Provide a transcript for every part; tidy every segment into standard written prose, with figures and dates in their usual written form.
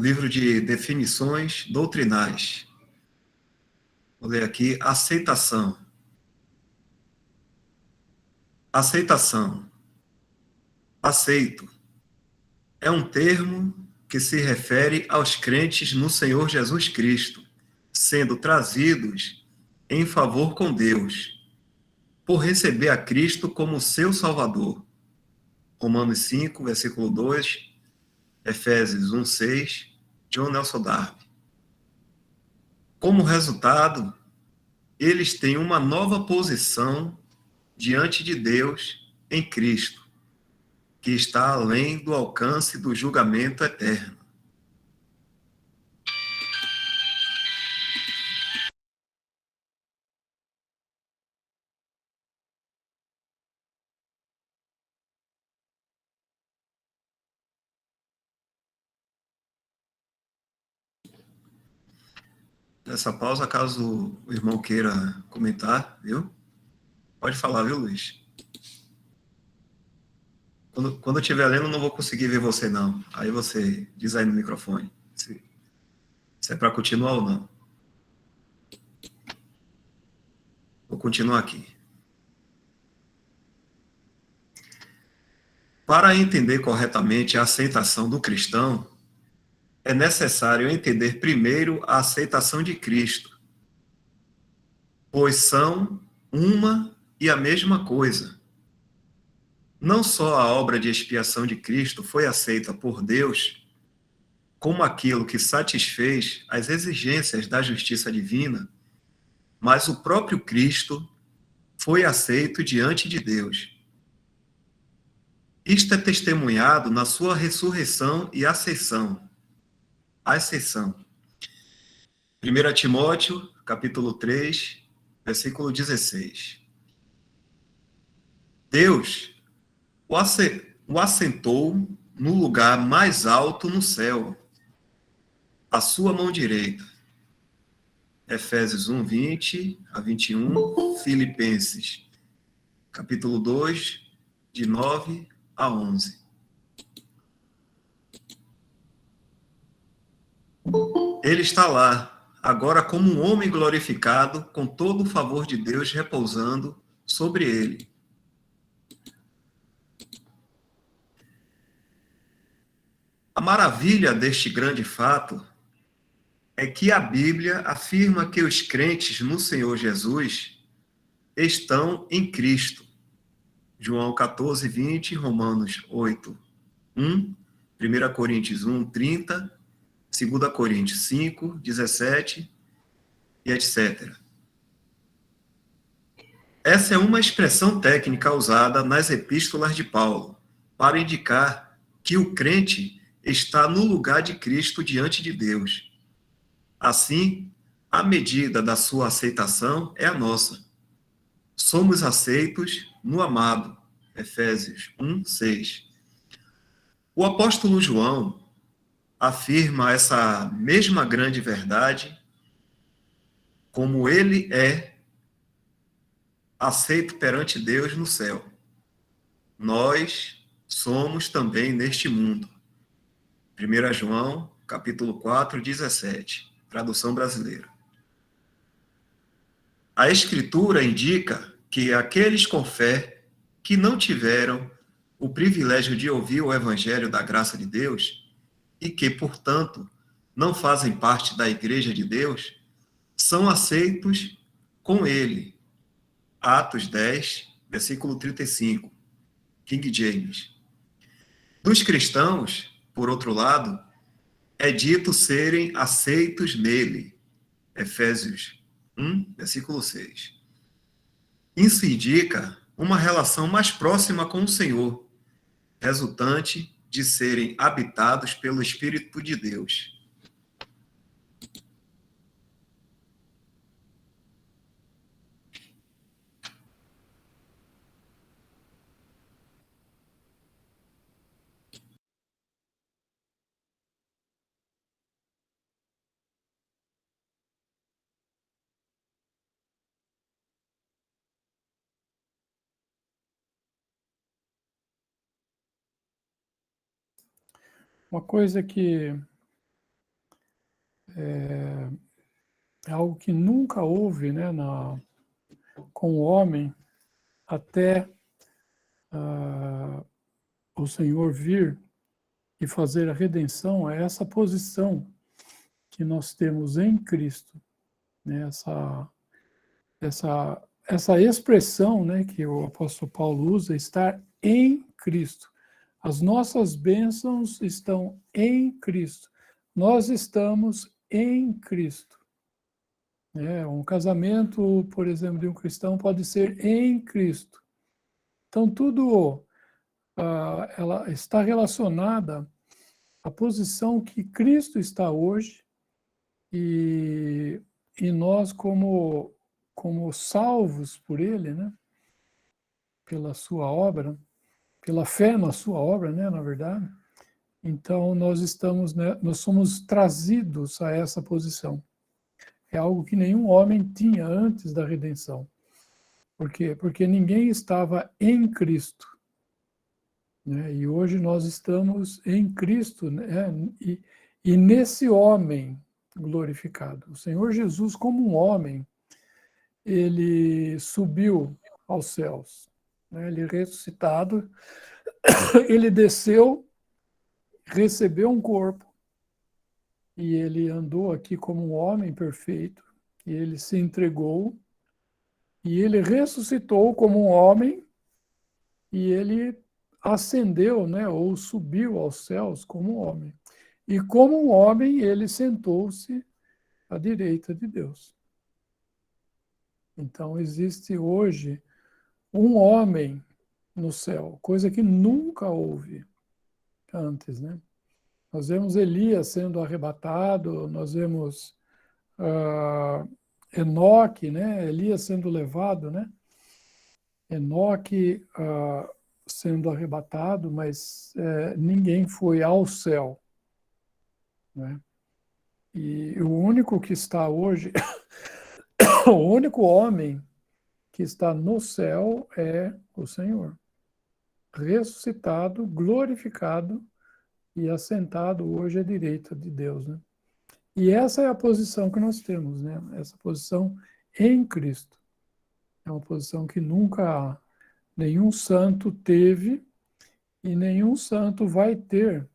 livro de definições doutrinais. Vou ler aqui, aceitação. Aceitação. Aceito. É um termo que se refere aos crentes no Senhor Jesus Cristo, sendo trazidos em favor com Deus, por receber a Cristo como seu Salvador. Romanos 5, versículo 2, Efésios 1, 6, John Nelson Darby. Como resultado, eles têm uma nova posição diante de Deus em Cristo, que está além do alcance do julgamento eterno. Essa pausa, caso o irmão queira comentar, viu? Pode falar, viu, Luiz? Quando eu estiver lendo, não vou conseguir ver você, não. Aí você diz aí no microfone se é para continuar ou não. Vou continuar aqui. Para entender corretamente a aceitação do cristão, é necessário entender primeiro a aceitação de Cristo, pois são uma e a mesma coisa. Não só a obra de expiação de Cristo foi aceita por Deus como aquilo que satisfez as exigências da justiça divina, mas o próprio Cristo foi aceito diante de Deus. Isto é testemunhado na sua ressurreição e ascensão. 1 Timóteo, capítulo 3, versículo 16. Deus o assentou no lugar mais alto no céu, à sua mão direita. Efésios 1, 20 a 21, Filipenses, capítulo 2, de 9 a 11. Ele está lá, agora como um homem glorificado, com todo o favor de Deus repousando sobre ele. A maravilha deste grande fato é que a Bíblia afirma que os crentes no Senhor Jesus estão em Cristo. João 14, 20, Romanos 8, 1, 1 Coríntios 1, 30, 2 Coríntios 5, 17 e etc. Essa é uma expressão técnica usada nas epístolas de Paulo para indicar que o crente está no lugar de Cristo diante de Deus. Assim, a medida da sua aceitação é a nossa. Somos aceitos no amado. Efésios 1, 6. O apóstolo João afirma essa mesma grande verdade como ele é aceito perante Deus no céu. Nós somos também neste mundo. 1 João, capítulo 4, 17, tradução brasileira. A Escritura indica que aqueles com fé que não tiveram o privilégio de ouvir o Evangelho da graça de Deus e que, portanto, não fazem parte da Igreja de Deus, são aceitos com ele. Atos 10, versículo 35, King James. Dos cristãos, por outro lado, é dito serem aceitos nele. Efésios 1, versículo 6. Isso indica uma relação mais próxima com o Senhor, resultante de serem habitados pelo Espírito de Deus. Uma coisa que é algo que nunca houve, né, com o homem até o Senhor vir e fazer a redenção. É essa posição que nós temos em Cristo, né? Essa expressão, né, que o apóstolo Paulo usa, estar em Cristo. As nossas bênçãos estão em Cristo. Nós estamos em Cristo. Um casamento, por exemplo, de um cristão pode ser em Cristo. Então, tudo ela está relacionada à posição que Cristo está hoje e nós, como salvos por Ele, né? Pela sua obra, pela fé na sua obra, né? Na verdade. Então, nós somos trazidos a essa posição. É algo que nenhum homem tinha antes da redenção. Por quê? Porque ninguém estava em Cristo. Né? E hoje nós estamos em Cristo, né? E nesse homem glorificado. O Senhor Jesus, como um homem, ele subiu aos céus. Né? Ele ressuscitado, ele desceu, recebeu um corpo, e ele andou aqui como um homem perfeito, e ele se entregou, e ele ressuscitou como um homem, e ele ascendeu, né, ou subiu aos céus como um homem. E como um homem, ele sentou-se à direita de Deus. Então, existe hoje um homem no céu, coisa que nunca houve antes, né? Nós vemos Elias sendo arrebatado, nós vemos Enoque, né? Elias sendo levado, né? Enoque sendo arrebatado, mas ninguém foi ao céu, né? E o único que está hoje, o único homem que está no céu é o Senhor, ressuscitado, glorificado e assentado hoje à direita de Deus, né? E essa é a posição que nós temos, né? Essa posição em Cristo. É uma posição que nunca nenhum santo teve e nenhum santo vai ter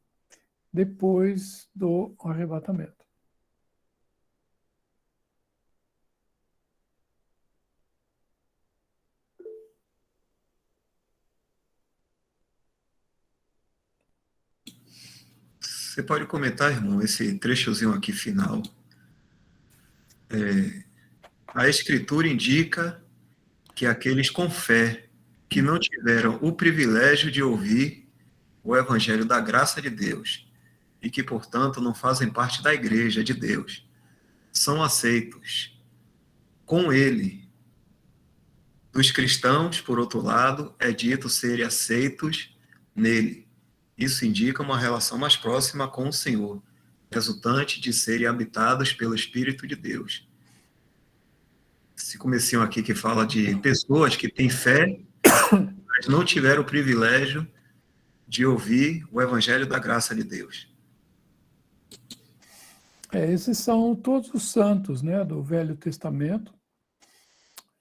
depois do arrebatamento. Você pode comentar, irmão, esse trechozinho aqui final. A Escritura indica que aqueles com fé que não tiveram o privilégio de ouvir o Evangelho da graça de Deus e que, portanto, não fazem parte da igreja de Deus, são aceitos com Ele. Dos cristãos, por outro lado, é dito serem aceitos nele. Isso indica uma relação mais próxima com o Senhor, resultante de serem habitados pelo Espírito de Deus. Esse comecinho aqui que fala de pessoas que têm fé, mas não tiveram o privilégio de ouvir o Evangelho da graça de Deus. Esses são todos os santos, né, do Velho Testamento,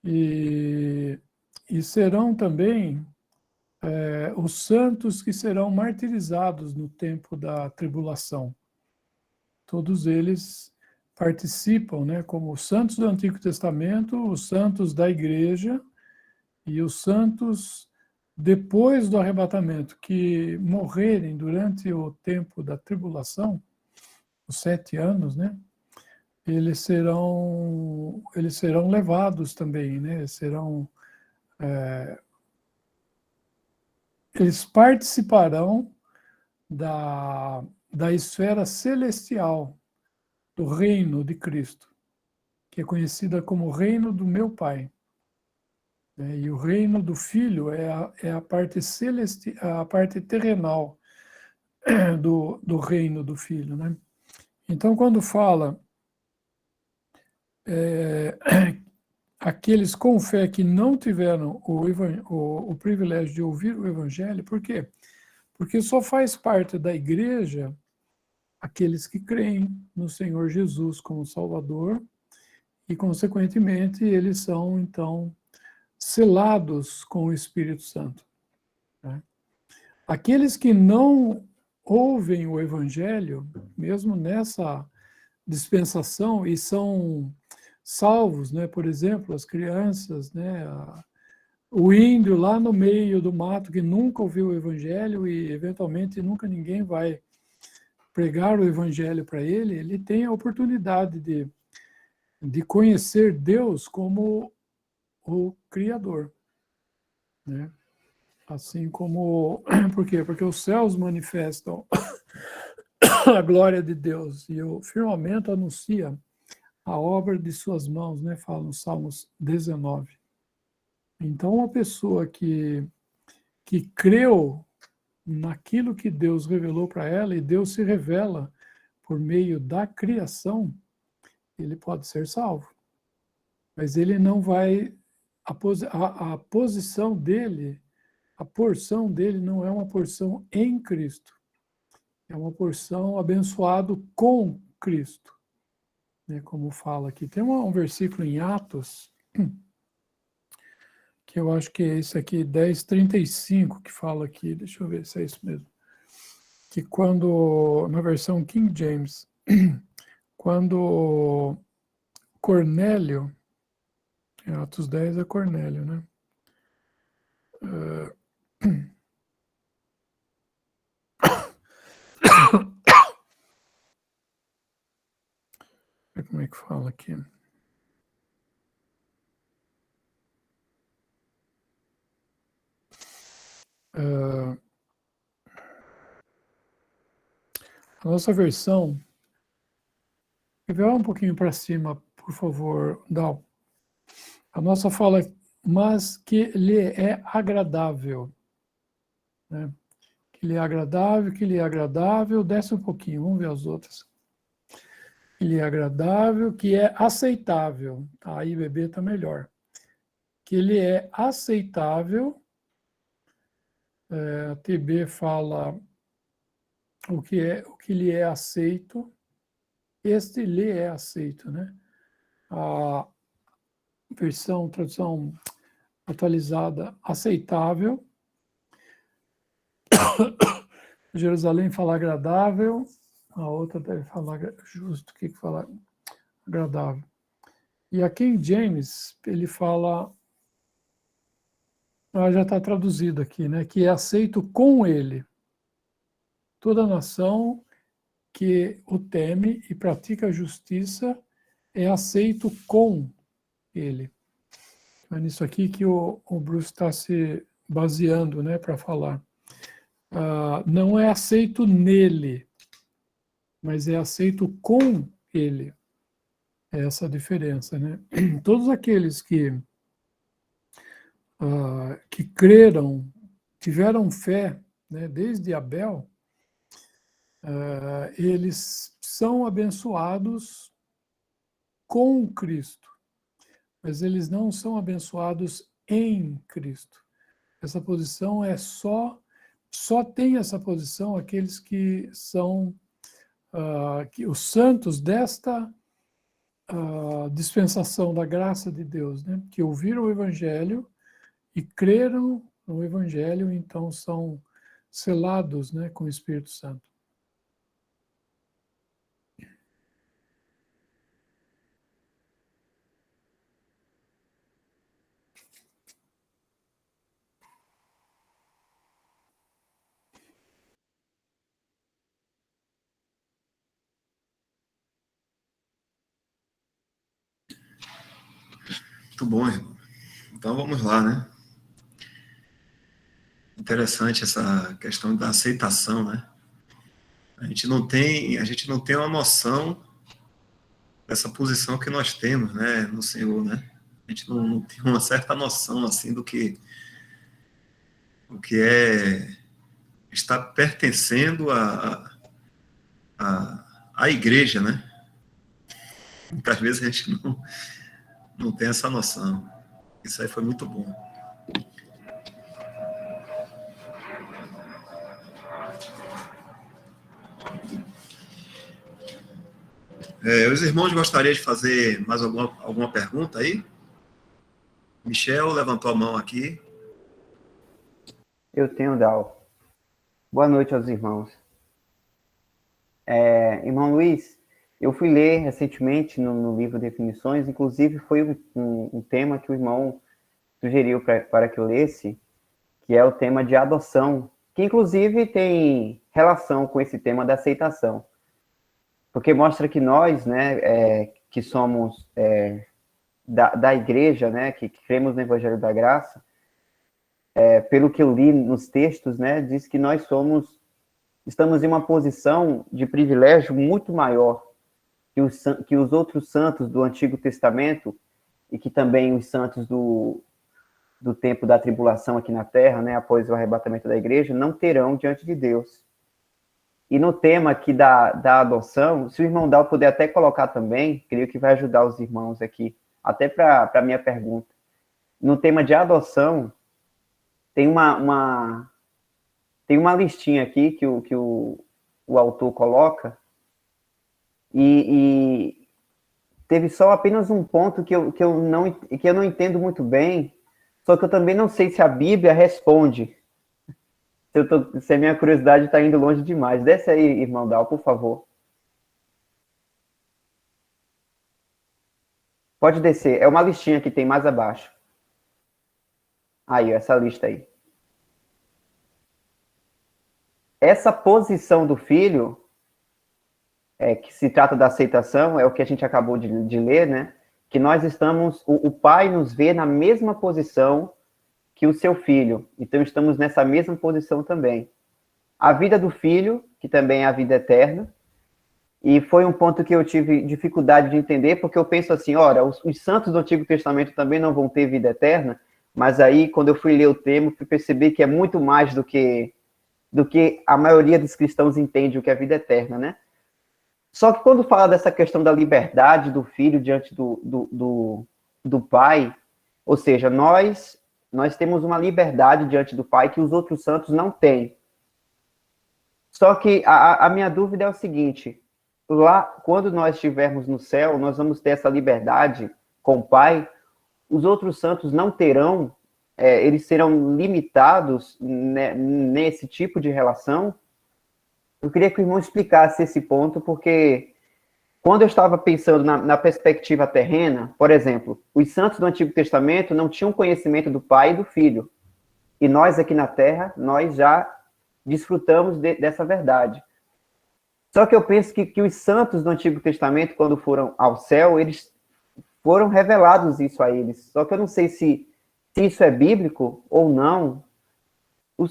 e serão também os santos que serão martirizados no tempo da tribulação. Todos eles participam, né, como os santos do Antigo Testamento, os santos da igreja e os santos depois do arrebatamento, que morrerem durante o tempo da tribulação, os 7 anos, né, eles serão levados também, né, eles participarão da esfera celestial do reino de Cristo, que é conhecida como reino do meu Pai. E o reino do Filho é a parte celestial, a parte terrenal do reino do Filho, né? Então, quando fala aqueles com fé que não tiveram o privilégio de ouvir o Evangelho, por quê? Porque só faz parte da igreja aqueles que creem no Senhor Jesus como Salvador e, consequentemente, eles são, então, selados com o Espírito Santo. Né? Aqueles que não ouvem o Evangelho, mesmo nessa dispensação, e são salvos, né? Por exemplo, as crianças, né? O índio lá no meio do mato que nunca ouviu o Evangelho e, eventualmente, nunca ninguém vai pregar o Evangelho para ele, ele tem a oportunidade de conhecer Deus como o Criador. Né? Assim como... Por quê? Porque os céus manifestam a glória de Deus e o firmamento anuncia a obra de suas mãos, né? Fala no Salmos 19. Então, uma pessoa que creu naquilo que Deus revelou para ela, e Deus se revela por meio da criação, ele pode ser salvo. Mas ele não vai... A posição dele, a porção dele não é uma porção em Cristo. É uma porção abençoado com Cristo. Né, como fala aqui. Tem um versículo em Atos, que eu acho que é esse aqui, 10:35, que fala aqui, deixa eu ver se é isso mesmo. Que quando, na versão King James, quando Cornélio, Atos 10 é Cornélio, né? Como é que fala aqui? A nossa versão, vai um pouquinho para cima, por favor, Dal. A nossa fala, mas que lhe é agradável. Né? Que lhe é agradável, desce um pouquinho, vamos ver as outras. Que lhe é agradável, que é aceitável. Tá, aí bebê está melhor. Que lhe é aceitável, a TB fala o que lhe é aceito, este lhe é aceito, né? A tradução atualizada, aceitável. Jerusalém fala agradável, a outra deve falar justo, o que fala agradável. E a King James, ele fala, já está traduzido aqui, né? Que é aceito com ele. Toda nação que o teme e pratica a justiça é aceito com ele. É nisso aqui que o Bruce está se baseando, né, para falar. Não é aceito nele, mas é aceito com ele. É essa a diferença, né? Todos aqueles que creram, tiveram fé, né, desde Abel, eles são abençoados com Cristo, mas eles não são abençoados em Cristo. Essa posição é só tem essa posição aqueles que são os santos desta dispensação da graça de Deus, né? Que ouviram o Evangelho e creram no Evangelho, então são selados, né, com o Espírito Santo. Muito bom, irmão. Então vamos lá, né? Interessante essa questão da aceitação, né? A gente não tem uma noção dessa posição que nós temos, né, no Senhor, né? A gente não tem uma certa noção assim do que é estar pertencendo à igreja, né? Muitas vezes a gente não tem essa noção. Isso aí foi muito bom. Os irmãos gostariam de fazer mais alguma pergunta aí? Michel levantou a mão aqui. Eu tenho, Dal. Boa noite aos irmãos. Irmão Luiz, eu fui ler recentemente no livro Definições, inclusive foi um tema que o irmão sugeriu para que eu lesse, que é o tema de adoção, que inclusive tem relação com esse tema da aceitação. Porque mostra que nós, né, que somos da igreja, né, que cremos no Evangelho da Graça, pelo que eu li nos textos, né, diz que nós estamos em uma posição de privilégio muito maior que os outros santos do Antigo Testamento e que também os santos do tempo da tribulação aqui na Terra, né, após o arrebatamento da igreja, não terão diante de Deus. E no tema aqui da adoção, se o irmão Dal puder até colocar também, creio que vai ajudar os irmãos aqui, até para a minha pergunta. No tema de adoção, tem uma listinha aqui que o autor coloca, e teve só apenas um ponto que eu não entendo muito bem, só que eu também não sei se a Bíblia responde. Se a minha curiosidade está indo longe demais. Desce aí, irmão Dal, por favor. Pode descer. É uma listinha que tem mais abaixo. Aí, essa lista aí. Essa posição do filho, que se trata da aceitação, é o que a gente acabou de ler, né? Que nós estamos, o pai nos vê na mesma posição que o seu filho. Então, estamos nessa mesma posição também. A vida do filho, que também é a vida eterna, e foi um ponto que eu tive dificuldade de entender, porque eu penso assim, ora, os santos do Antigo Testamento também não vão ter vida eterna, mas aí, quando eu fui ler o termo, fui perceber que é muito mais do que a maioria dos cristãos entende o que é vida eterna, né? Só que quando fala dessa questão da liberdade do filho diante do pai, ou seja, nós temos uma liberdade diante do pai que os outros santos não têm. Só que a minha dúvida é o seguinte, lá, quando nós estivermos no céu, nós vamos ter essa liberdade com o pai, os outros santos não terão, eles serão limitados, né, nesse tipo de relação. Eu queria que o irmão explicasse esse ponto, porque quando eu estava pensando na perspectiva terrena, por exemplo, os santos do Antigo Testamento não tinham conhecimento do pai e do filho. E nós aqui na Terra, nós já desfrutamos dessa verdade. Só que eu penso que os santos do Antigo Testamento, quando foram ao céu, eles foram revelados isso a eles. Só que eu não sei se isso é bíblico ou não.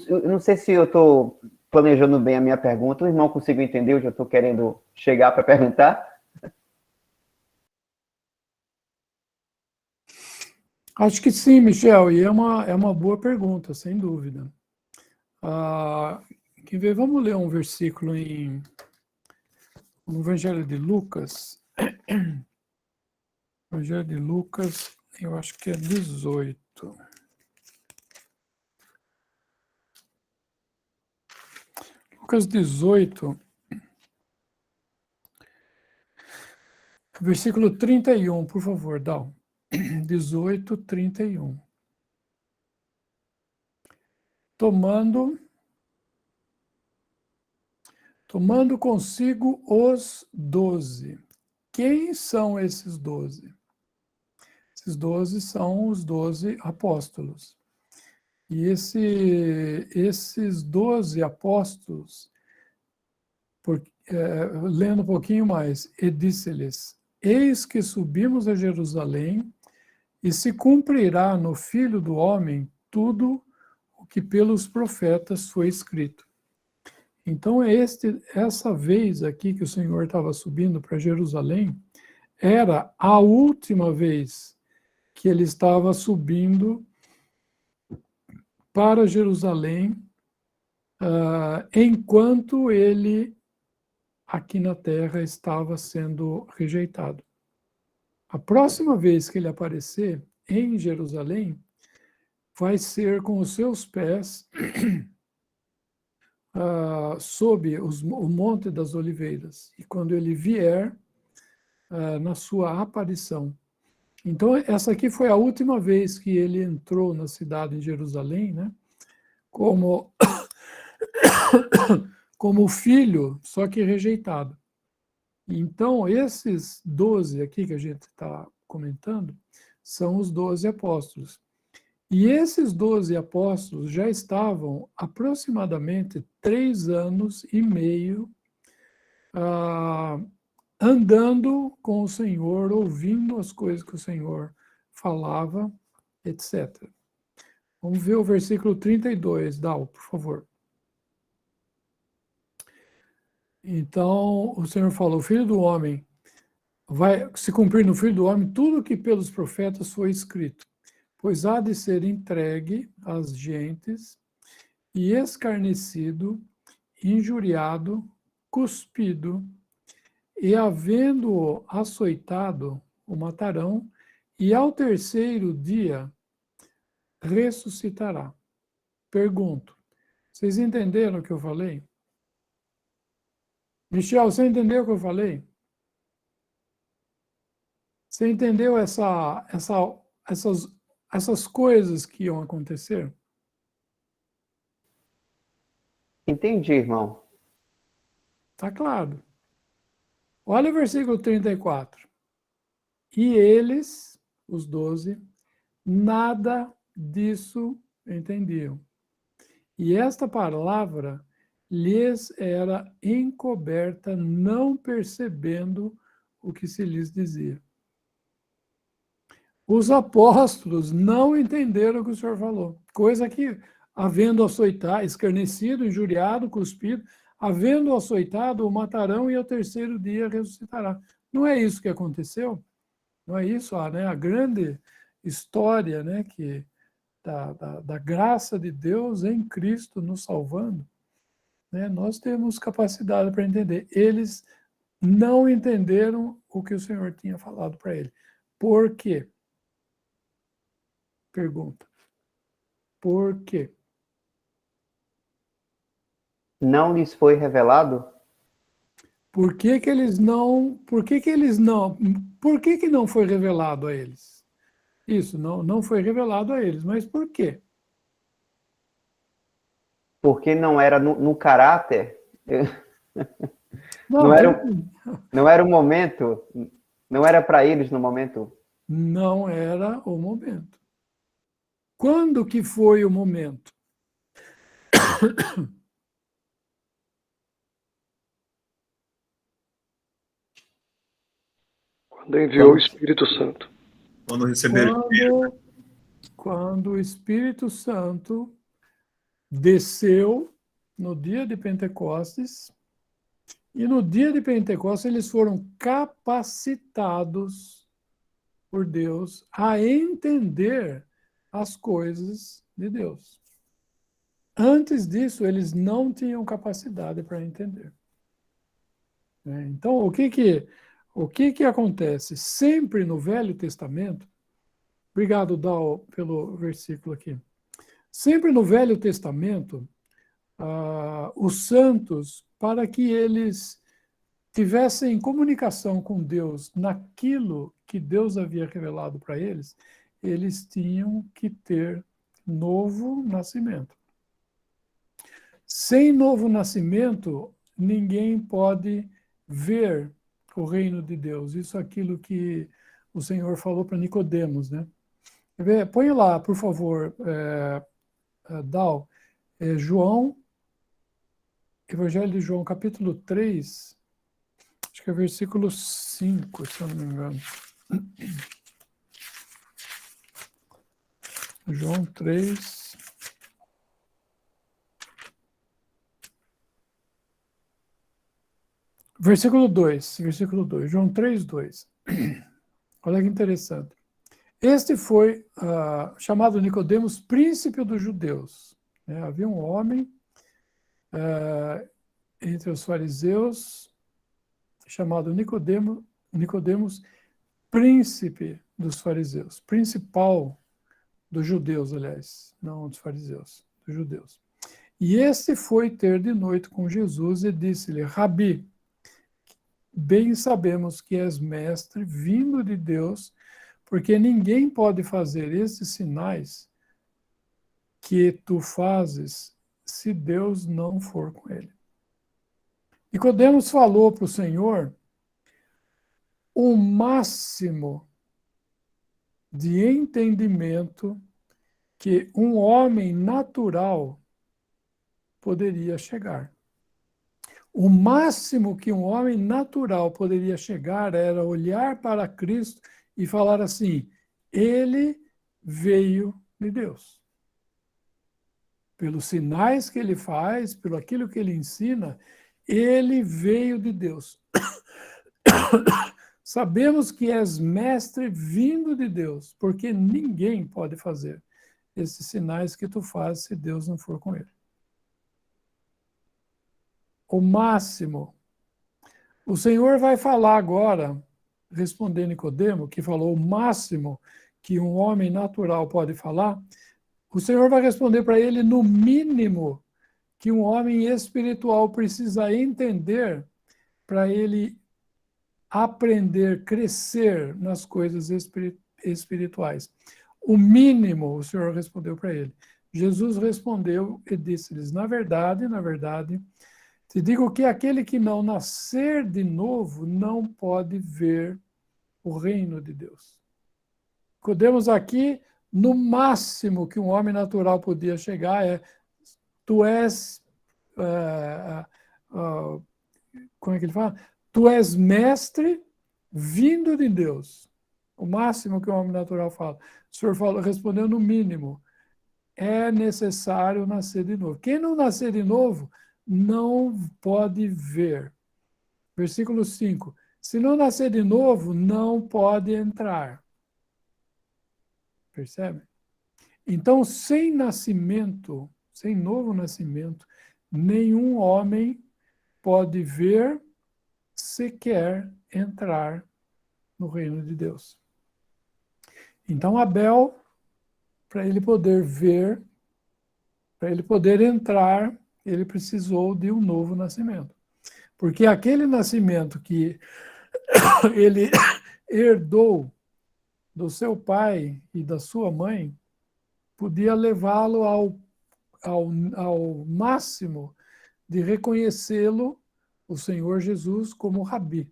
Eu não sei se eu estou planejando bem a minha pergunta. O irmão conseguiu entender onde eu estou querendo chegar para perguntar? Acho que sim, Michel, e é uma boa pergunta, sem dúvida. Quer ver? Vamos ler um versículo no Evangelho de Lucas. Evangelho de Lucas, eu acho que é 18. Lucas 18, versículo 31, por favor, Dal. 18, 31. Tomando consigo os 12. Quem são esses 12? Esses 12 são os 12 apóstolos. E esses 12 apóstolos, lendo um pouquinho mais, e disse-lhes: Eis que subimos a Jerusalém, e se cumprirá no Filho do Homem tudo o que pelos profetas foi escrito. Então, essa vez aqui que o Senhor estava subindo para Jerusalém, era a última vez que ele estava subindo para Jerusalém, enquanto ele, aqui na terra, estava sendo rejeitado. A próxima vez que ele aparecer em Jerusalém, vai ser com os seus pés sob o Monte das Oliveiras. E quando ele vier, na sua aparição. Então, essa aqui foi a última vez que ele entrou na cidade de Jerusalém, né? Como filho, só que rejeitado. Então, esses 12 aqui que a gente está comentando, são os 12 apóstolos. E esses 12 apóstolos já estavam aproximadamente 3 anos e meio andando com o Senhor, ouvindo as coisas que o Senhor falava, etc. Vamos ver o versículo 32, Dal, por favor. Então, o Senhor falou, Filho do homem, vai se cumprir no Filho do homem tudo o que pelos profetas foi escrito, pois há de ser entregue às gentes e escarnecido, injuriado, cuspido, e havendo-o açoitado, o matarão, e ao terceiro dia ressuscitará. Pergunto, vocês entenderam o que eu falei? Michel, você entendeu o que eu falei? Você entendeu essas coisas que iam acontecer? Entendi, irmão. Está claro. Olha o versículo 34. E eles, os 12, nada disso entendiam. E esta palavra lhes era encoberta, não percebendo o que se lhes dizia. Os apóstolos não entenderam o que o Senhor falou. Coisa que, havendo açoitado, escarnecido, injuriado, cuspido, havendo açoitado, o matarão e ao terceiro dia ressuscitará. Não é isso que aconteceu? Não é isso né? A grande história, né, da graça de Deus em Cristo nos salvando, né? Nós temos capacidade para entender. Eles não entenderam o que o Senhor tinha falado para ele. Por quê? Pergunta. Por quê? Não lhes foi revelado? Por que que eles não... Por que que não foi revelado a eles? Isso, não foi revelado a eles. Mas por quê? Porque não era no caráter? Não, não era o momento? Não era para eles no momento? não era o momento. Quando que foi o momento? Quando enviou o Espírito Santo. Quando receberam Quando o Espírito Santo desceu no dia de Pentecostes, e no dia de Pentecostes eles foram capacitados por Deus a entender as coisas de Deus. Antes disso, eles não tinham capacidade para entender. Então, o que acontece? Sempre no Velho Testamento, obrigado, Dal, pelo versículo aqui. Sempre no Velho Testamento, os santos, para que eles tivessem comunicação com Deus naquilo que Deus havia revelado para eles, eles tinham que ter novo nascimento. Sem novo nascimento, ninguém pode ver o reino de Deus. Isso é aquilo que o Senhor falou para Nicodemos, né? Põe lá, por favor, Dal, João, Evangelho de João, capítulo 3, acho que é versículo 5, se eu não me engano. João 3. Versículo 2, João 3, 2. Olha que interessante. Este foi chamado Nicodemos, príncipe dos judeus. Havia um homem entre os fariseus chamado Nicodemos, príncipe dos fariseus, principal dos judeus, aliás, não dos fariseus, dos judeus. E este foi ter de noite com Jesus e disse-lhe, Rabi, bem sabemos que és mestre, vindo de Deus, porque ninguém pode fazer esses sinais que tu fazes se Deus não for com ele. Nicodemos falou para o Senhor o máximo de entendimento que um homem natural poderia chegar. O máximo que um homem natural poderia chegar era olhar para Cristo e falar assim: ele veio de Deus. Pelos sinais que ele faz, pelo aquilo que ele ensina, ele veio de Deus. Sabemos que és mestre vindo de Deus, porque ninguém pode fazer esses sinais que tu fazes se Deus não for com ele. O máximo. O Senhor vai falar agora, respondendo Nicodemo, que falou o máximo que um homem natural pode falar. O Senhor vai responder para ele no mínimo que um homem espiritual precisa entender para ele aprender, crescer nas coisas espirituais. O mínimo, o Senhor respondeu para ele. Jesus respondeu e disse-lhes: na verdade, te digo que aquele que não nascer de novo não pode ver o reino de Deus. Podemos aqui, no máximo que um homem natural podia chegar tu és, como é que ele fala? Tu és mestre vindo de Deus. O máximo que um homem natural fala. O Senhor respondeu no mínimo. É necessário nascer de novo. Quem não nascer de novo não pode ver. Versículo 5. Se não nascer de novo, não pode entrar. Percebe? Então, sem nascimento, sem novo nascimento, nenhum homem pode ver se quer entrar no reino de Deus. Então, Abel, para ele poder ver, para ele poder entrar, ele precisou de um novo nascimento. Porque aquele nascimento que ele herdou do seu pai e da sua mãe, podia levá-lo ao máximo de reconhecê-lo, o Senhor Jesus, como rabi,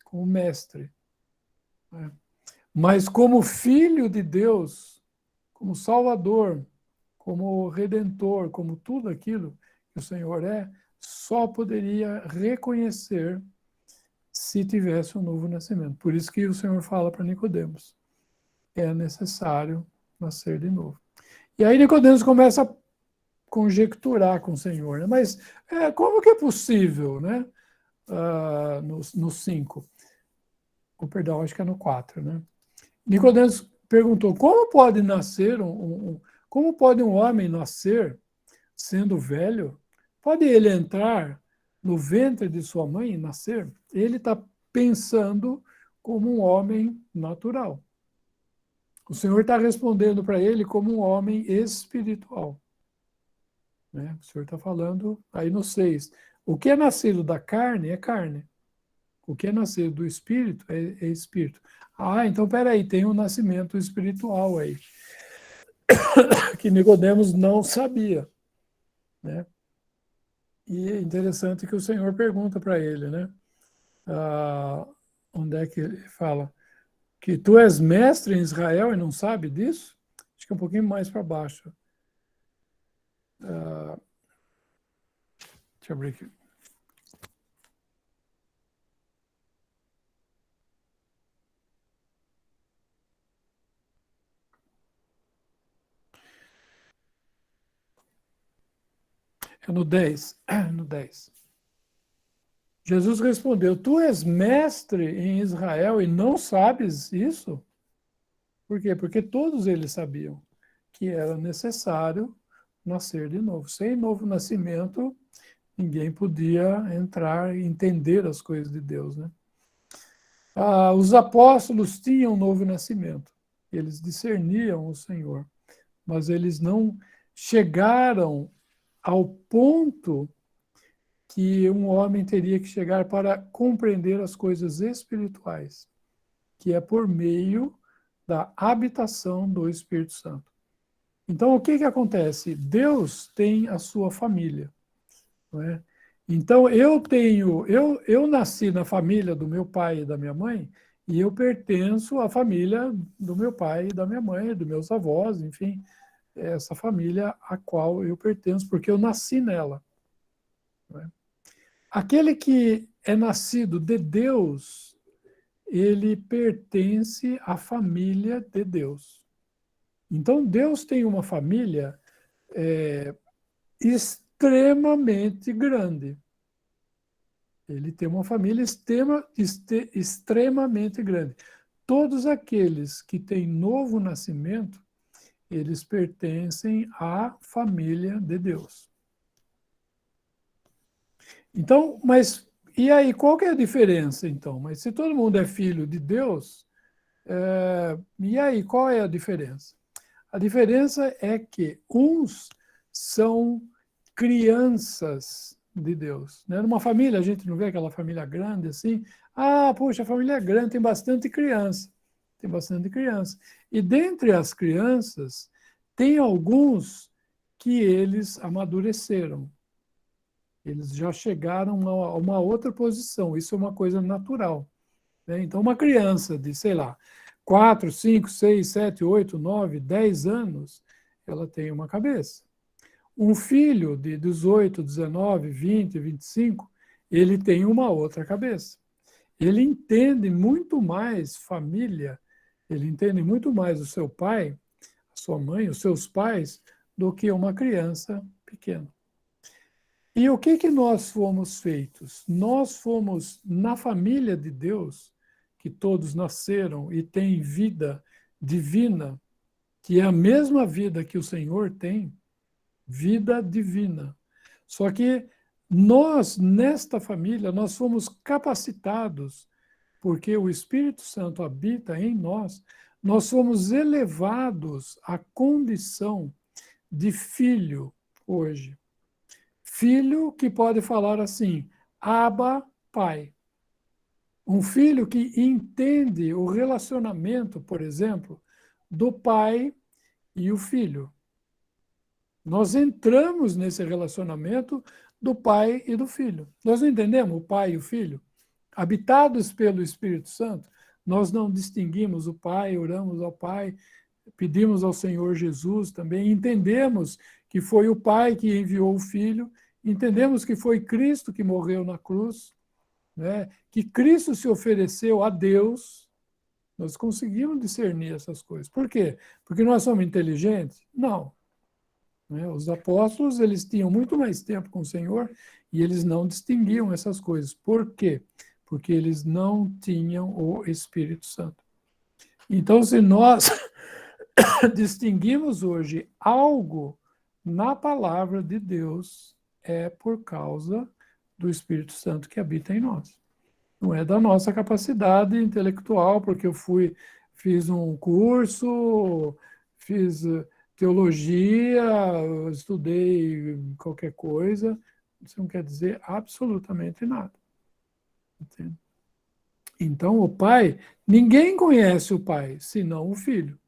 como mestre. Mas como filho de Deus, como Salvador, como Redentor, como tudo aquilo que o Senhor é, só poderia reconhecer se tivesse um novo nascimento. Por isso que o Senhor fala para Nicodemos: é necessário nascer de novo. E aí Nicodemos começa a conjecturar com o Senhor, né? Mas como que é possível, né? No 5. Perdão, acho que é no 4, né? Nicodemos perguntou: como pode nascer como pode um homem nascer sendo velho? Pode ele entrar no ventre de sua mãe e nascer? Ele está pensando como um homem natural. O Senhor está respondendo para ele como um homem espiritual. Né? O Senhor está falando aí no 6. O que é nascido da carne é carne. O que é nascido do espírito é espírito. Então peraí, tem um nascimento espiritual aí. Que Nicodemos não sabia. Né? E é interessante que o Senhor pergunta para ele, né? Onde é que ele fala? Que tu és mestre em Israel e não sabe disso? Acho que é um pouquinho mais para baixo. Deixa eu abrir aqui. É no 10. No 10. Jesus respondeu: tu és mestre em Israel e não sabes isso? Por quê? Porque todos eles sabiam que era necessário nascer de novo. Sem novo nascimento, ninguém podia entrar e entender as coisas de Deus, né? Os apóstolos tinham um novo nascimento. Eles discerniam o Senhor, mas eles não chegaram ao ponto que um homem teria que chegar para compreender as coisas espirituais, que é por meio da habitação do Espírito Santo. Então, o que acontece? Deus tem a sua família, não é? Então, eu nasci na família do meu pai e da minha mãe, e eu pertenço à família do meu pai e da minha mãe, dos meus avós, enfim, essa família a qual eu pertenço, porque eu nasci nela. Não é? Aquele que é nascido de Deus, ele pertence à família de Deus. Então, Deus tem uma família extremamente grande. Ele tem uma família extremamente grande. Todos aqueles que têm novo nascimento, eles pertencem à família de Deus. Então, mas e aí, qual que é a diferença, então? Mas se todo mundo é filho de Deus, e aí, qual é a diferença? A diferença é que uns são crianças de Deus. Né? Numa família, a gente não vê aquela família grande assim. Ah, poxa, a família é grande, tem bastante criança. Tem bastante criança. E dentre as crianças, tem alguns que eles amadureceram. Eles já chegaram a uma outra posição. Isso é uma coisa natural. Né? Então, uma criança de, sei lá, 4, 5, 6, 7, 8, 9, 10 anos, ela tem uma cabeça. Um filho de 18, 19, 20, 25, ele tem uma outra cabeça. Ele entende muito mais família, ele entende muito mais o seu pai, a sua mãe, os seus pais, do que uma criança pequena. E o que nós fomos feitos? Nós fomos, na família de Deus, que todos nasceram e têm vida divina, que é a mesma vida que o Senhor tem, vida divina. Só que nós, nesta família, nós fomos capacitados, porque o Espírito Santo habita em nós fomos elevados à condição de filho hoje. Filho que pode falar assim, Abba, Pai. Um filho que entende o relacionamento, por exemplo, do pai e o filho. Nós entramos nesse relacionamento do pai e do filho. Nós não entendemos o pai e o filho? Habitados pelo Espírito Santo, nós não distinguimos o pai, oramos ao pai, pedimos ao Senhor Jesus também, entendemos que foi o pai que enviou o filho, entendemos que foi Cristo que morreu na cruz, né? Que Cristo se ofereceu a Deus. Nós conseguimos discernir essas coisas. Por quê? Porque nós somos inteligentes? Não. Os apóstolos, eles tinham muito mais tempo com o Senhor e eles não distinguiam essas coisas. Por quê? Porque eles não tinham o Espírito Santo. Então, se nós distinguimos hoje algo na palavra de Deus, é por causa do Espírito Santo que habita em nós. Não é da nossa capacidade intelectual, porque eu fiz um curso, fiz teologia, estudei qualquer coisa, isso não quer dizer absolutamente nada. Entende? Então, o pai, ninguém conhece o pai, senão o filho.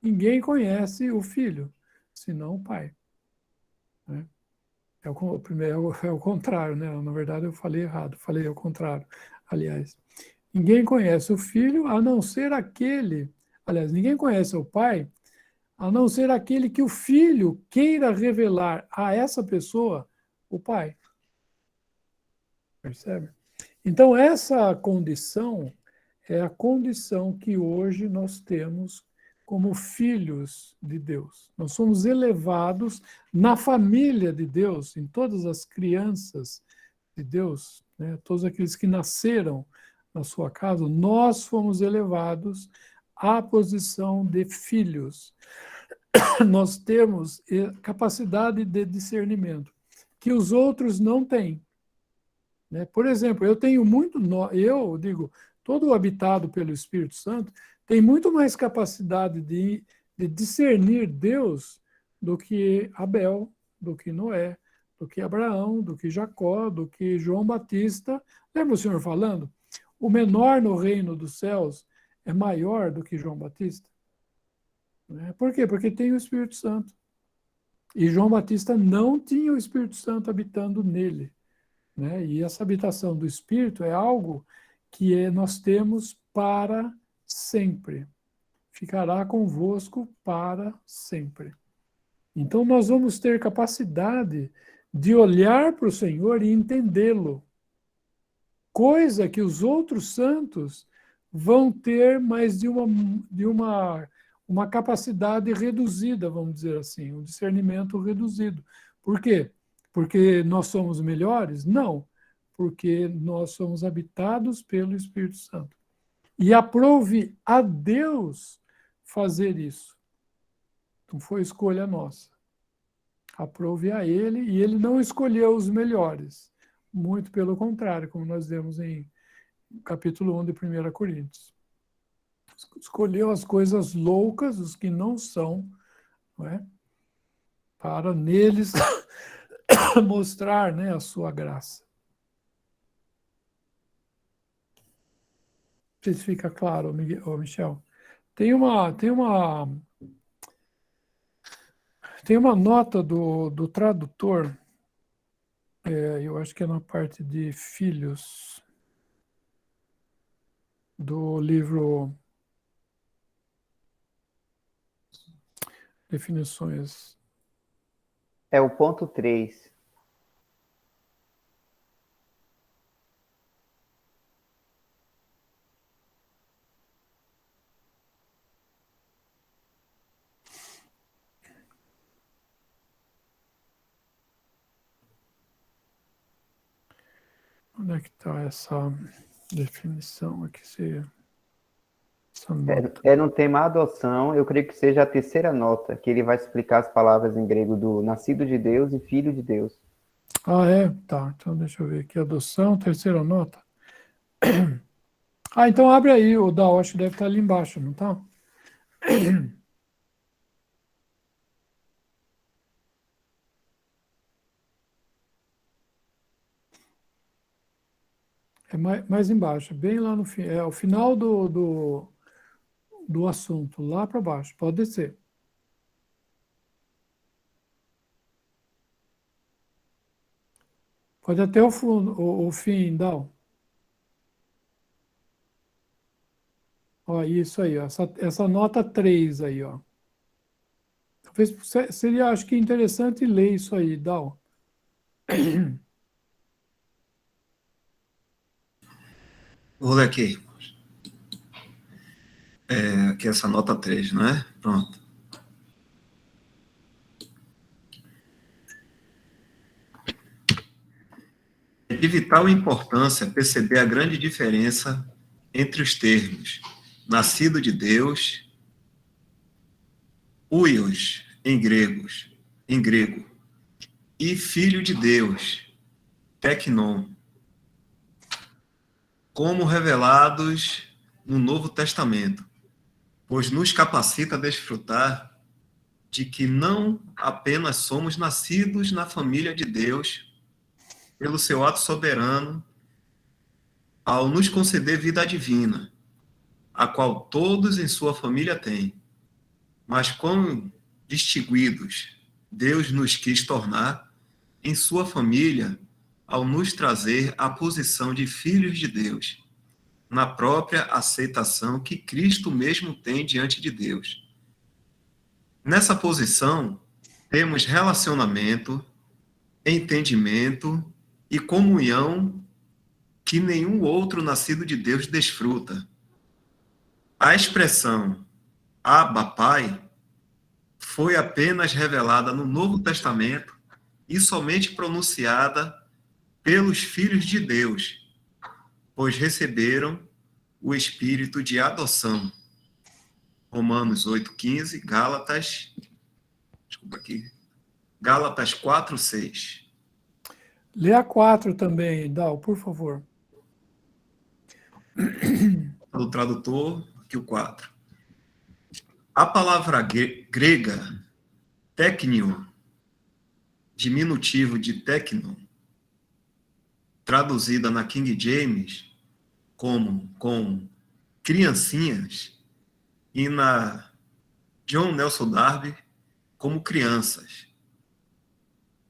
Ninguém conhece o filho, senão o pai. Né? É o contrário, né? Na verdade, eu falei errado, falei ao contrário, aliás. Ninguém conhece o filho, a não ser aquele... Aliás, ninguém conhece o pai, a não ser aquele que o filho queira revelar a essa pessoa o pai. Percebe? Então, essa condição é a condição que hoje nós temos como filhos de Deus. Nós somos elevados na família de Deus, em todas as crianças de Deus, né? Todos aqueles que nasceram na sua casa, nós fomos elevados à posição de filhos. Nós temos capacidade de discernimento que os outros não têm. Né? Por exemplo, eu tenho muito, eu digo, todo habitado pelo Espírito Santo tem muito mais capacidade de discernir Deus do que Abel, do que Noé, do que Abraão, do que Jacó, do que João Batista. Lembra o senhor falando? O menor no reino dos céus é maior do que João Batista. Por quê? Porque tem o Espírito Santo. E João Batista não tinha o Espírito Santo habitando nele. E essa habitação do Espírito é algo que nós temos para sempre. Ficará convosco para sempre. Então nós vamos ter capacidade de olhar para o Senhor e entendê-lo. Coisa que os outros santos vão ter, mas de uma capacidade reduzida, vamos dizer assim, um discernimento reduzido. Por quê? Porque nós somos melhores? Não, porque nós somos habitados pelo Espírito Santo. E aprove a Deus fazer isso. Não foi escolha nossa. Aprove a Ele, e Ele não escolheu os melhores. Muito pelo contrário, como nós vemos em capítulo 1 de 1 Coríntios. Escolheu as coisas loucas, os que não são, para neles mostrar a sua graça. Não sei se fica claro, Michel. Tem uma nota do tradutor, eu acho que é na parte de filhos, do livro Definições. É o ponto 3. Onde é que está essa definição aqui? Essa nota. É no tema adoção, eu creio que seja a terceira nota, que ele vai explicar as palavras em grego do nascido de Deus e filho de Deus. Ah, é? Tá, então deixa eu ver aqui. Adoção, terceira nota. Ah, então abre aí, o da Osh deve estar ali embaixo, não tá? É mais embaixo, bem lá no fim. É o final do assunto, lá para baixo. Pode descer. Pode até o fim, Dal. Ó, isso aí, ó, essa nota 3 aí, ó. Talvez seria, acho que interessante ler isso aí, Dal. Vou ler aqui. Aqui essa nota 3, não é? Pronto. É de vital importância perceber a grande diferença entre os termos nascido de Deus, huios, em grego, e filho de Deus, teknon, como revelados no Novo Testamento, pois nos capacita a desfrutar de que não apenas somos nascidos na família de Deus pelo seu ato soberano ao nos conceder vida divina, a qual todos em sua família têm, mas quão distinguidos Deus nos quis tornar em sua família ao nos trazer à posição de filhos de Deus, na própria aceitação que Cristo mesmo tem diante de Deus. Nessa posição, temos relacionamento, entendimento e comunhão que nenhum outro nascido de Deus desfruta. A expressão Abba, Pai, foi apenas revelada no Novo Testamento e somente pronunciada pelos filhos de Deus, pois receberam o espírito de adoção. Romanos 8,15, Gálatas 4,6. Lê a 4 também, Dal, por favor. Do tradutor, aqui o 4. A palavra grega, teknion, diminutivo de teknon, traduzida na King James como com criancinhas e na John Nelson Darby como crianças.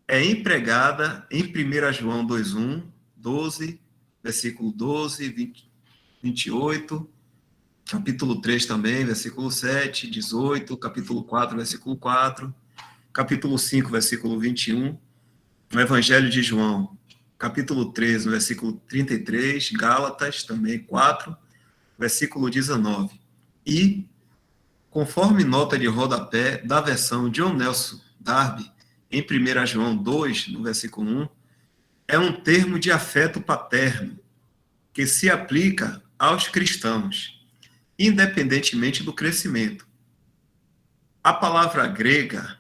É empregada em 1 João 2:1, 12, versículo 12, 20, 28, capítulo 3 também, versículo 7, 18, capítulo 4, versículo 4, capítulo 5, versículo 21, no Evangelho de João, capítulo 13, versículo 33, Gálatas também 4, versículo 19. E, conforme nota de rodapé da versão John Nelson Darby, em 1 João 2, no versículo 1, é um termo de afeto paterno que se aplica aos cristãos, independentemente do crescimento. A palavra grega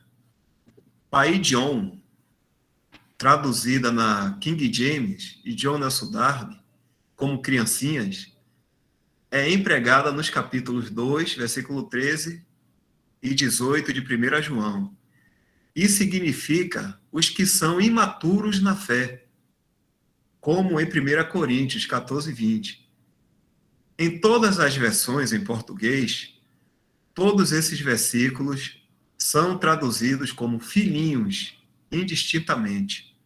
paidion, traduzida na King James e John Nelson Darby como criancinhas, é empregada nos capítulos 2, versículo 13 e 18 de 1 João, e significa os que são imaturos na fé, como em 1 Coríntios 14, 20. Em todas as versões em português, todos esses versículos são traduzidos como filhinhos, indistintamente.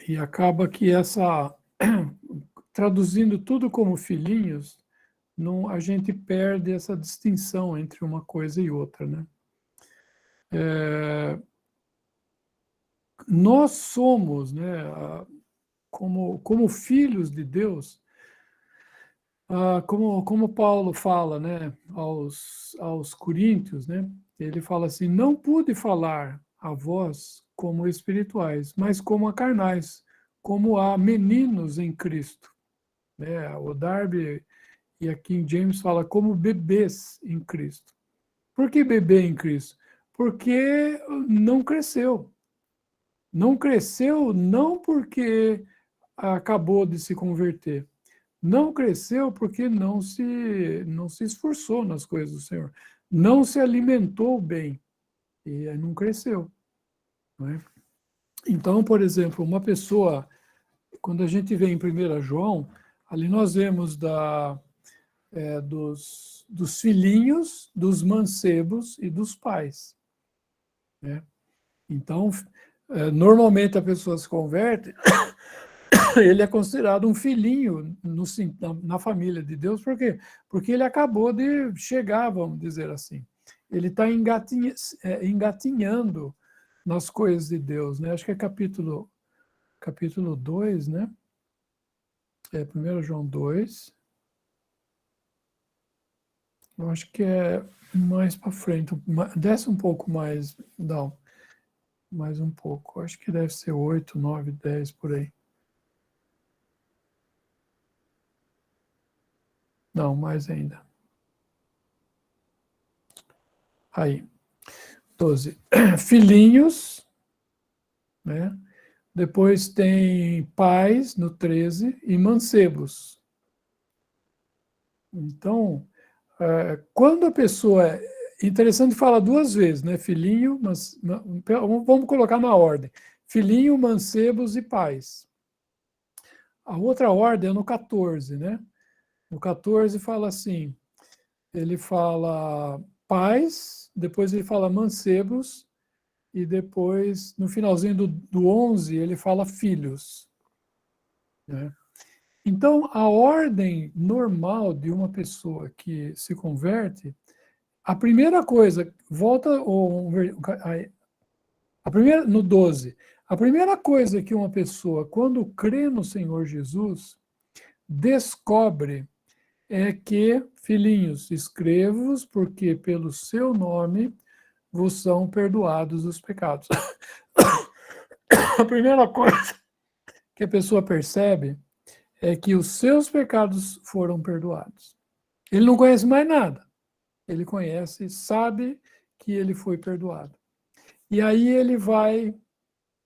E acaba que traduzindo tudo como filhinhos, não, a gente perde essa distinção entre uma coisa e outra, né? Nós somos, né, como filhos de Deus, como Paulo fala, né, aos Coríntios, né, ele fala assim: não pude falar a vós como espirituais, mas como a carnais, como a meninos em Cristo. Né? O Darby e a King James fala como bebês em Cristo. Por que bebê em Cristo? Porque não cresceu. Não cresceu não porque acabou de se converter. Não cresceu porque não se esforçou nas coisas do Senhor. Não se alimentou bem. E aí não cresceu. Não é? Então, por exemplo, uma pessoa, quando a gente vê em 1 João, ali nós vemos dos filhinhos, dos mancebos e dos pais. Né? Então, normalmente a pessoa se converte, ele é considerado um filhinho na família de Deus, por quê? Porque ele acabou de chegar, vamos dizer assim. Ele está engatinhando nas coisas de Deus, né? Acho que é capítulo 2, né? 1 João 2. Eu acho que é mais para frente. Desce um pouco mais, não. Mais um pouco. Acho que deve ser 8, 9, 10, por aí. Não, mais ainda. Aí. 12. Filhinhos, né? Depois tem pais, no 13, e mancebos. Então, quando a pessoa... Interessante falar duas vezes, né? Filhinho, vamos colocar na ordem. Filhinho, mancebos e pais. A outra ordem é no 14, né? No 14 fala assim, ele fala pais, depois ele fala mancebos, e depois, no finalzinho do 11, ele fala filhos. Né? Então, a ordem normal de uma pessoa que se converte, a primeira coisa, no 12, a primeira coisa que uma pessoa, quando crê no Senhor Jesus, descobre é que, filhinhos, escrevo-vos, porque pelo seu nome vos são perdoados os pecados. A primeira coisa que a pessoa percebe é que os seus pecados foram perdoados. Ele não conhece mais nada. Ele conhece, sabe que ele foi perdoado. E aí ele vai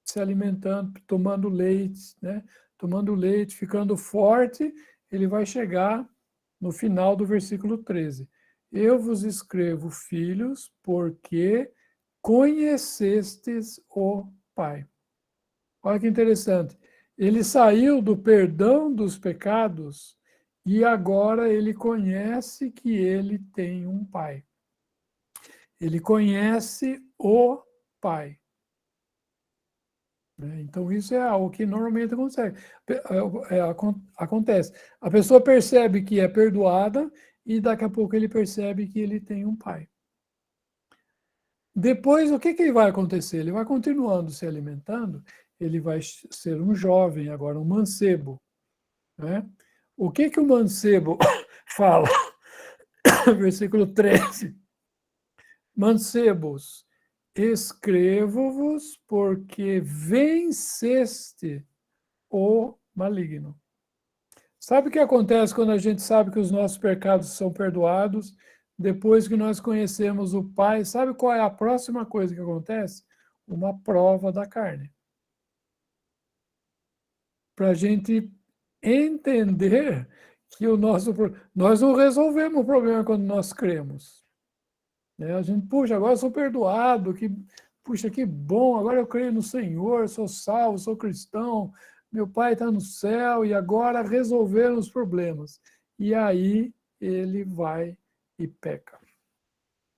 se alimentando, tomando leite, né? Tomando leite, ficando forte, ele vai chegar no final do versículo 13. Eu vos escrevo, filhos, porque conhecestes o Pai. Olha que interessante. Ele saiu do perdão dos pecados e agora ele conhece que ele tem um Pai. Ele conhece o Pai. Então, isso é algo que normalmente acontece. A pessoa percebe que é perdoada e daqui a pouco ele percebe que ele tem um pai. Depois, o que ele vai acontecer? Ele vai continuando se alimentando, ele vai ser um jovem, agora um mancebo. Né? O que o mancebo fala? Versículo 13. Mancebos, escrevo-vos porque venceste o maligno. Sabe o que acontece quando a gente sabe que os nossos pecados são perdoados? Depois que nós conhecemos o Pai, sabe qual é a próxima coisa que acontece? Uma prova da carne. Para a gente entender que nós não resolvemos o problema quando nós cremos. A gente, puxa, agora eu sou perdoado, puxa, que bom, agora eu creio no Senhor, sou salvo, sou cristão, meu pai está no céu e agora resolveram os problemas. E aí ele vai e peca.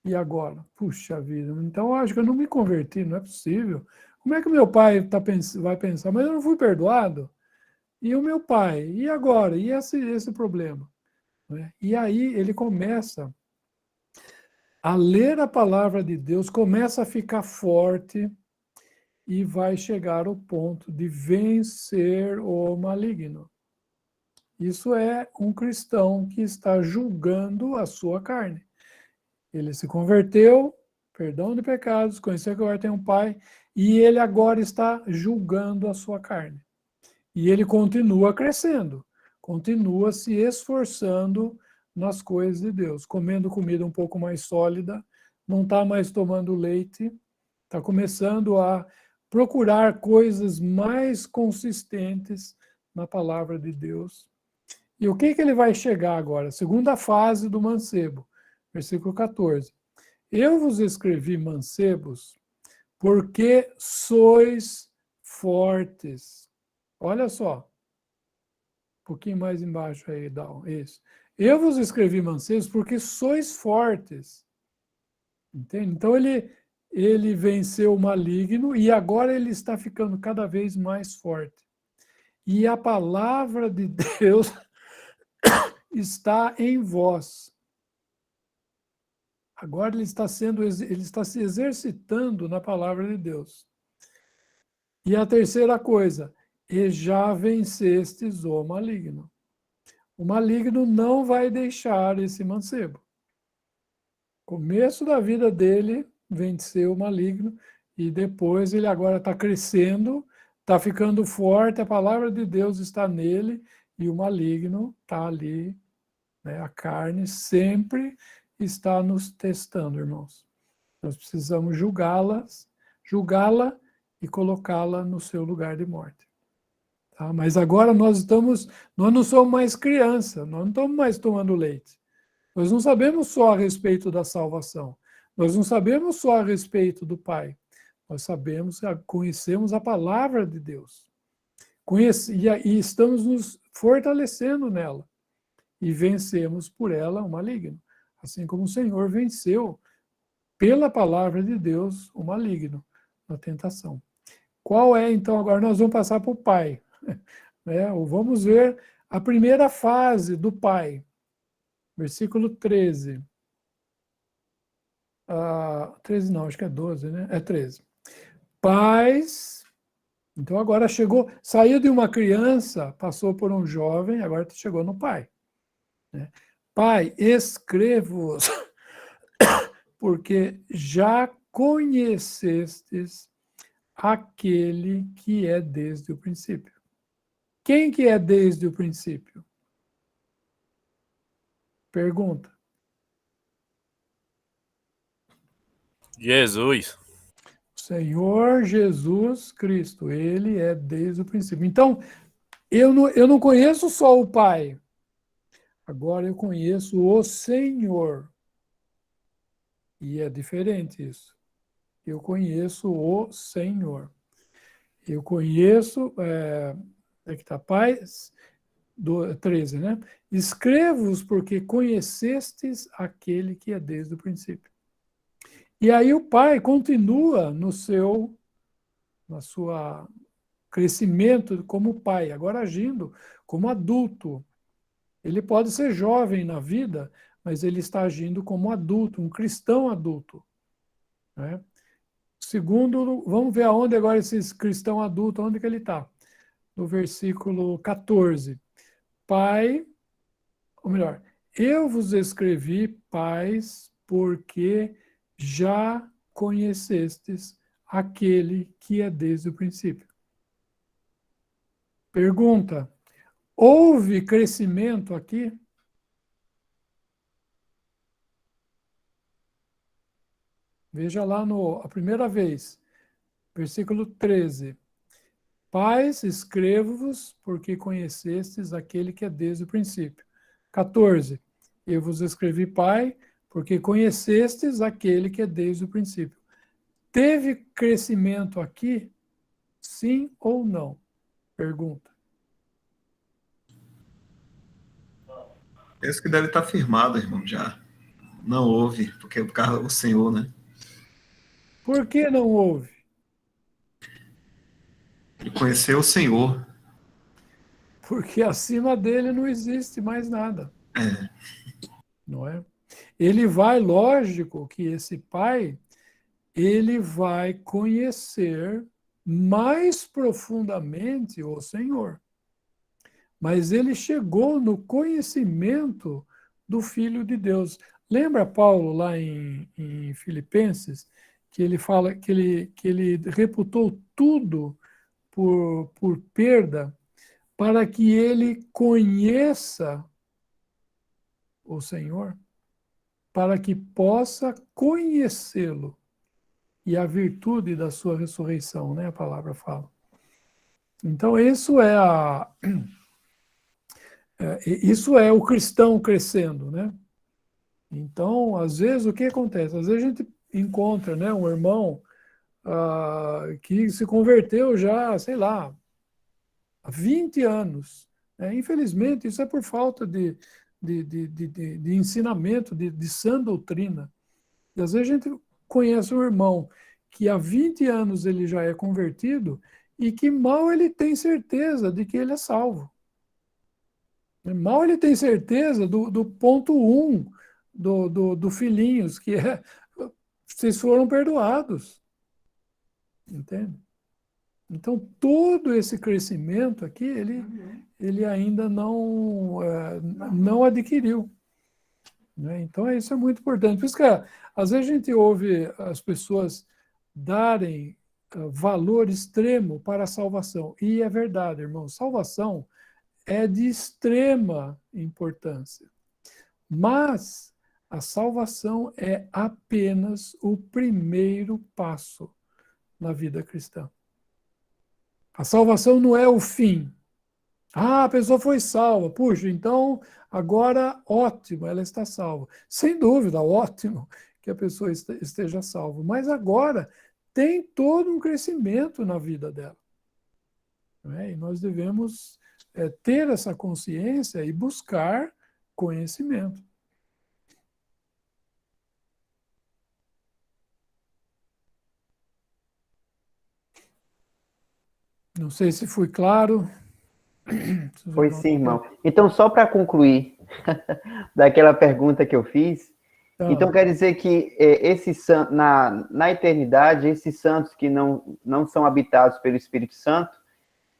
E agora? Puxa vida, então eu acho que eu não me converti, não é possível. Como é que meu pai vai pensar? Mas eu não fui perdoado? E o meu pai? E agora? E esse problema? E aí ele começa a ler a palavra de Deus, começa a ficar forte e vai chegar ao ponto de vencer o maligno. Isso é um cristão que está julgando a sua carne. Ele se converteu, perdão de pecados, conheceu que agora tem um pai, e ele agora está julgando a sua carne. E ele continua crescendo, continua se esforçando nas coisas de Deus, comendo comida um pouco mais sólida, não está mais tomando leite, está começando a procurar coisas mais consistentes na palavra de Deus. E o que ele vai chegar agora? Segunda fase do mancebo, versículo 14. Eu vos escrevi, mancebos, porque sois fortes. Olha só. Um pouquinho mais embaixo aí, Dal. Isso. Eu vos escrevi, mancebos, porque sois fortes. Entende? Então ele venceu o maligno e agora ele está ficando cada vez mais forte. E a palavra de Deus está em vós. Agora ele está se exercitando na palavra de Deus. E a terceira coisa, e já vencestes o maligno. O maligno não vai deixar esse mancebo. Começo da vida dele, venceu o maligno, e depois ele agora está crescendo, está ficando forte, a palavra de Deus está nele, e o maligno está ali, a carne sempre está nos testando, irmãos. Nós precisamos julgá-la e colocá-la no seu lugar de morte. Tá? Mas agora nós não somos mais criança, nós não estamos mais tomando leite. Nós não sabemos só a respeito da salvação. Nós não sabemos só a respeito do Pai. Nós conhecemos a palavra de Deus. E estamos nos fortalecendo nela. E vencemos por ela o maligno. Assim como o Senhor venceu pela palavra de Deus o maligno na tentação. Qual é, então, agora nós vamos passar para o Pai. Vamos ver a primeira fase do Pai. Versículo 13. 13 não, acho que é 12, né? É 13. Pais, então agora saiu de uma criança, passou por um jovem, agora chegou no pai. Pai, escrevo-vos, porque já conhecestes aquele que é desde o princípio. Quem que é desde o princípio? Pergunta. Jesus. Senhor Jesus Cristo, ele é desde o princípio. Então, eu não conheço só o Pai, agora eu conheço o Senhor. E é diferente isso. Eu conheço o Senhor. Eu conheço, que está, paz, 13, né? Escrevo-vos porque conhecestes aquele que é desde o princípio. E aí o pai continua na sua crescimento como pai, agora agindo como adulto. Ele pode ser jovem na vida, mas ele está agindo como adulto, um cristão adulto, né? Segundo, vamos ver aonde agora esse cristão adulto, onde que ele está? No versículo 14. Pai, ou melhor, eu vos escrevi, pais, porque já conhecestes aquele que é desde o princípio. Pergunta: houve crescimento aqui? Veja lá a primeira vez, versículo 13. Pais, escrevo-vos, porque conhecestes aquele que é desde o princípio. 14. Eu vos escrevi, pai, porque conhecestes aquele que é desde o princípio. Teve crescimento aqui? Sim ou não? Pergunta. Esse que deve estar firmado, irmão, já. Não houve, porque o Senhor, né? Por que não houve? Ele conheceu o Senhor. Porque acima dele não existe mais nada, É, não é? Ele vai, lógico que esse pai, ele vai conhecer mais profundamente o Senhor. Mas ele chegou no conhecimento do Filho de Deus. Lembra Paulo lá em Filipenses, que ele fala que ele reputou tudo por perda para que ele conheça o Senhor, para que possa conhecê-lo e a virtude da sua ressurreição, né? A palavra fala. Então, isso é o cristão crescendo, né? Então, às vezes, o que acontece? Às vezes a gente encontra, né, um irmão que se converteu já, sei lá, há 20 anos. Né? Infelizmente, isso é por falta de ensinamento, de sã doutrina. E às vezes a gente conhece um irmão que há 20 anos ele já é convertido e que mal ele tem certeza de que ele é salvo. Mal ele tem certeza do ponto 1 do Filhinhos, que é vocês foram perdoados. Entende? Então, todo esse crescimento aqui, ele ainda não adquiriu. Né? Então, isso é muito importante. Por isso que, às vezes, a gente ouve as pessoas darem valor extremo para a salvação. E é verdade, irmão. Salvação é de extrema importância. Mas a salvação é apenas o primeiro passo na vida cristã. A salvação não é o fim. Ah, a pessoa foi salva. Puxa, então agora ótimo, ela está salva. Sem dúvida, ótimo que a pessoa esteja salva. Mas agora tem todo um crescimento na vida dela. Né? E nós devemos ter essa consciência e buscar conhecimento. Não sei se fui claro. Foi sim, irmão. Então, só para concluir daquela pergunta que eu fiz, então quer dizer que na eternidade, esses santos que não são habitados pelo Espírito Santo,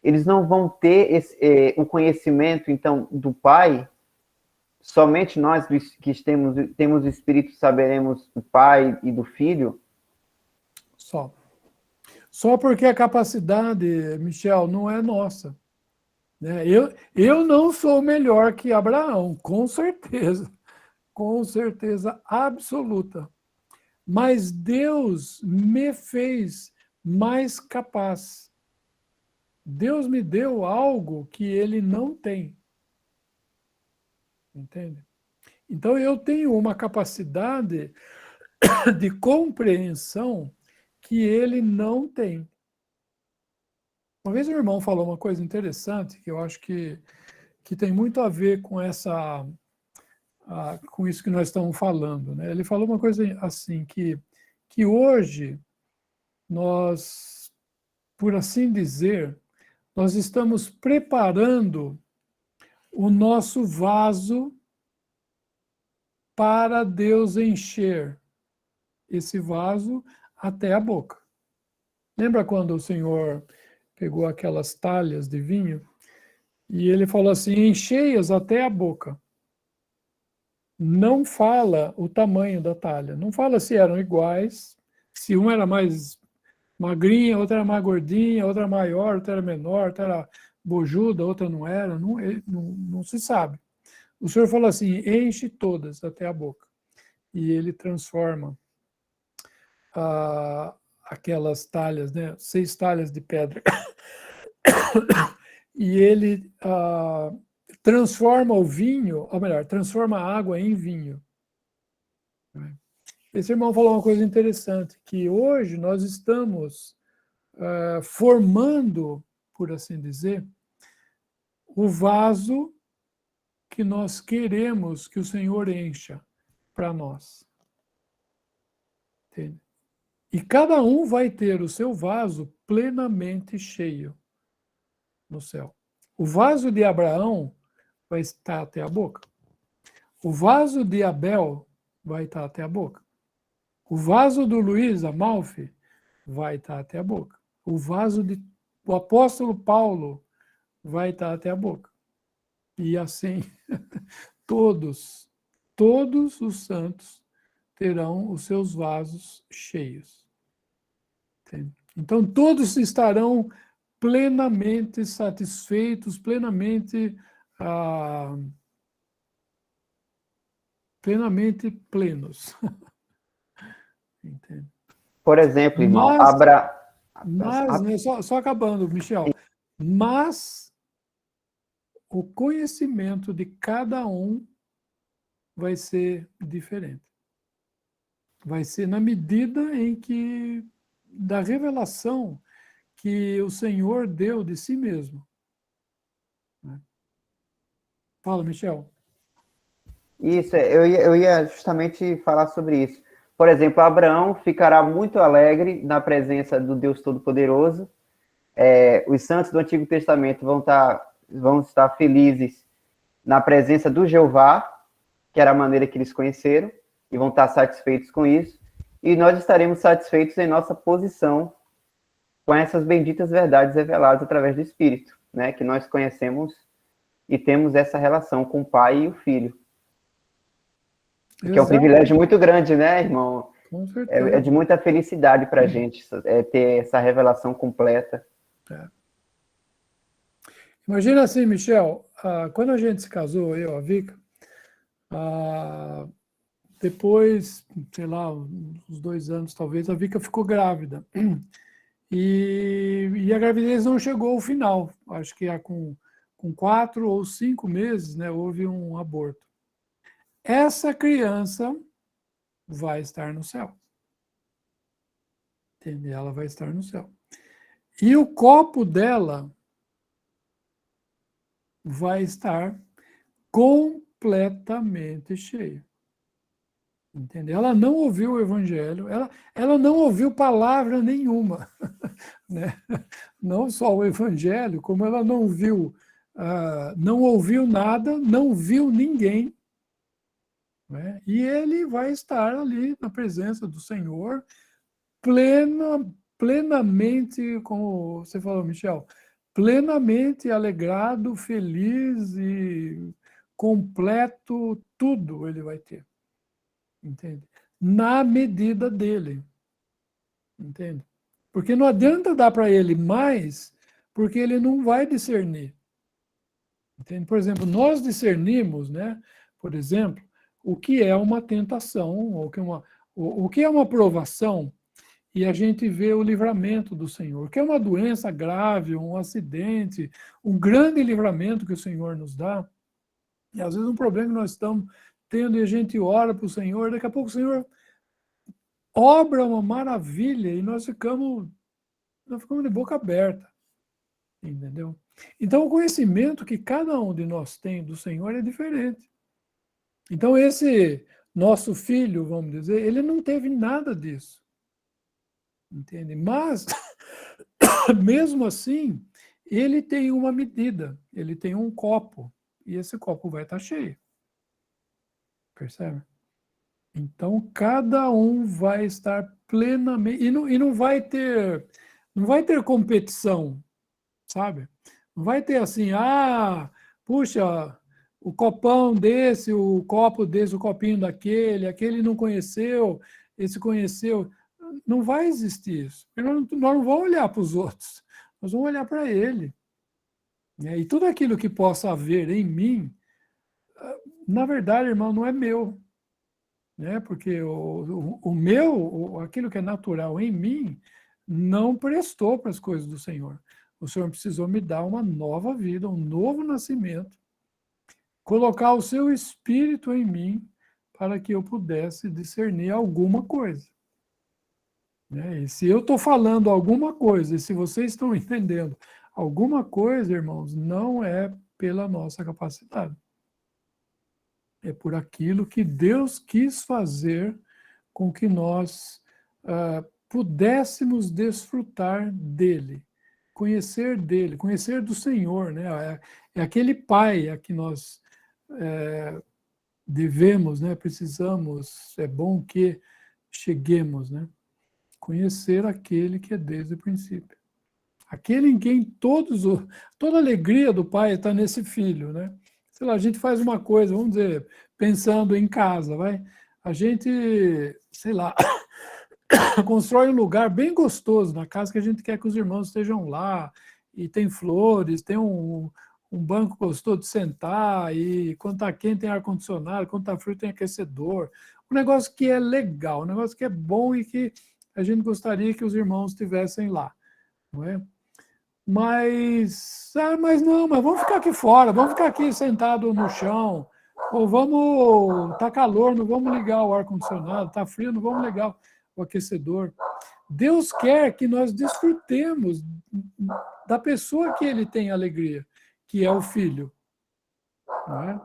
eles não vão ter o conhecimento, então, do Pai. Somente nós que temos o Espírito saberemos do Pai e do Filho? Só porque a capacidade, Michel, não é nossa. Né? Eu não sou melhor que Abraão, com certeza absoluta. Mas Deus me fez mais capaz. Deus me deu algo que ele não tem. Entende? Então eu tenho uma capacidade de compreensão que ele não tem. Uma vez o irmão falou uma coisa interessante, que eu acho que tem muito a ver com com isso que nós estamos falando, né? Ele falou uma coisa assim, que hoje nós, por assim dizer, nós estamos preparando o nosso vaso para Deus encher esse vaso até a boca. Lembra quando o Senhor pegou aquelas talhas de vinho e ele falou assim, enchei-as até a boca. Não fala o tamanho da talha, não fala se eram iguais, se uma era mais magrinha, outra era mais gordinha, outra era maior, outra era menor, outra era bojuda, outra não era, não se sabe. O Senhor falou assim, enche todas até a boca. E ele transforma aquelas talhas, né, 6 talhas de pedra, e ele transforma o vinho, ou melhor, transforma a água em vinho. Esse irmão falou uma coisa interessante, que hoje nós estamos formando, por assim dizer, o vaso que nós queremos que o Senhor encha para nós. Entende? E cada um vai ter o seu vaso plenamente cheio no céu. O vaso de Abraão vai estar até a boca. O vaso de Abel vai estar até a boca. O vaso do Luiz Amalfi vai estar até a boca. O vaso do apóstolo Paulo vai estar até a boca. E assim, todos os santos terão os seus vasos cheios. Entende? Então, todos estarão plenamente satisfeitos, plenamente plenos. Entende? Por exemplo, irmão, Mas né, só acabando, Michel, mas o conhecimento de cada um vai ser diferente. Vai ser na medida em que, da revelação que o Senhor deu de si mesmo. Fala, Michel. Isso, eu ia justamente falar sobre isso. Por exemplo, Abraão ficará muito alegre na presença do Deus Todo-Poderoso. Os santos do Antigo Testamento vão estar felizes na presença do Jeová, que era a maneira que eles conheceram, e vão estar satisfeitos com isso. E nós estaremos satisfeitos em nossa posição com essas benditas verdades reveladas através do Espírito, né? Que nós conhecemos e temos essa relação com o Pai e o Filho. Que é um privilégio muito grande, né, irmão? Com certeza. É de muita felicidade para a gente ter essa revelação completa. Imagina assim, Michel, quando a gente se casou, eu, a Vika, depois, sei lá, uns 2 anos talvez, a Vika ficou grávida. E a gravidez não chegou ao final. Acho que com 4 ou 5 meses, né, houve um aborto. Essa criança vai estar no céu. Entende? Ela vai estar no céu. E o copo dela vai estar completamente cheio. Entende? Ela não ouviu o evangelho, ela não ouviu palavra nenhuma. Né? Não só o evangelho, como ela não ouviu nada, não viu ninguém. Né? E ele vai estar ali na presença do Senhor, plenamente, como você falou, Michel, plenamente alegrado, feliz e completo, tudo ele vai ter. Entende? Na medida dele. Entende? Porque não adianta dar para ele mais, porque ele não vai discernir. Entende? Por exemplo, nós discernimos, né, por exemplo, o que é uma tentação, o que é uma provação, e a gente vê o livramento do Senhor, que é uma doença grave, um acidente, um grande livramento que o Senhor nos dá. E às vezes um problema que nós estamos tendo e a gente ora para o Senhor, daqui a pouco o Senhor obra uma maravilha e nós ficamos de boca aberta, entendeu? Então, o conhecimento que cada um de nós tem do Senhor é diferente. Então, esse nosso filho, vamos dizer, ele não teve nada disso, entende? Mas, mesmo assim, ele tem uma medida, ele tem um copo, e esse copo vai estar cheio. Percebe? Então, cada um vai estar plenamente... E não vai ter competição, sabe? Não vai ter assim, puxa, o copão desse, o copo desse, o copinho daquele, aquele não conheceu, esse conheceu. Não vai existir isso. Nós não vamos olhar para os outros, nós vamos olhar para ele. E tudo aquilo que possa haver em mim, na verdade, irmão, não é meu. Porque o meu, aquilo que é natural em mim, não prestou para as coisas do Senhor. O Senhor precisou me dar uma nova vida, um novo nascimento, colocar o seu Espírito em mim para que eu pudesse discernir alguma coisa. E se eu estou falando alguma coisa, e se vocês estão entendendo alguma coisa, irmãos, não é pela nossa capacidade. É por aquilo que Deus quis fazer com que nós pudéssemos desfrutar dele, conhecer do Senhor, né? É aquele Pai a que nós devemos, né? Precisamos, é bom que cheguemos, né? Conhecer aquele que é desde o princípio. Aquele em quem toda a alegria do Pai está nesse Filho, né? Sei lá, a gente faz uma coisa, vamos dizer, pensando em casa, vai? A gente, sei lá, constrói um lugar bem gostoso na casa que a gente quer que os irmãos estejam lá, e tem flores, tem um banco gostoso de sentar, e quando está quente tem ar-condicionado, quando está frio tem aquecedor. Um negócio que é legal, um negócio que é bom e que a gente gostaria que os irmãos estivessem lá, não é? Mas vamos ficar aqui fora, vamos ficar aqui sentado no chão, ou tá calor, não vamos ligar o ar-condicionado, tá frio, não vamos ligar o aquecedor. Deus quer que nós desfrutemos da pessoa que ele tem alegria, que é o Filho. Não é?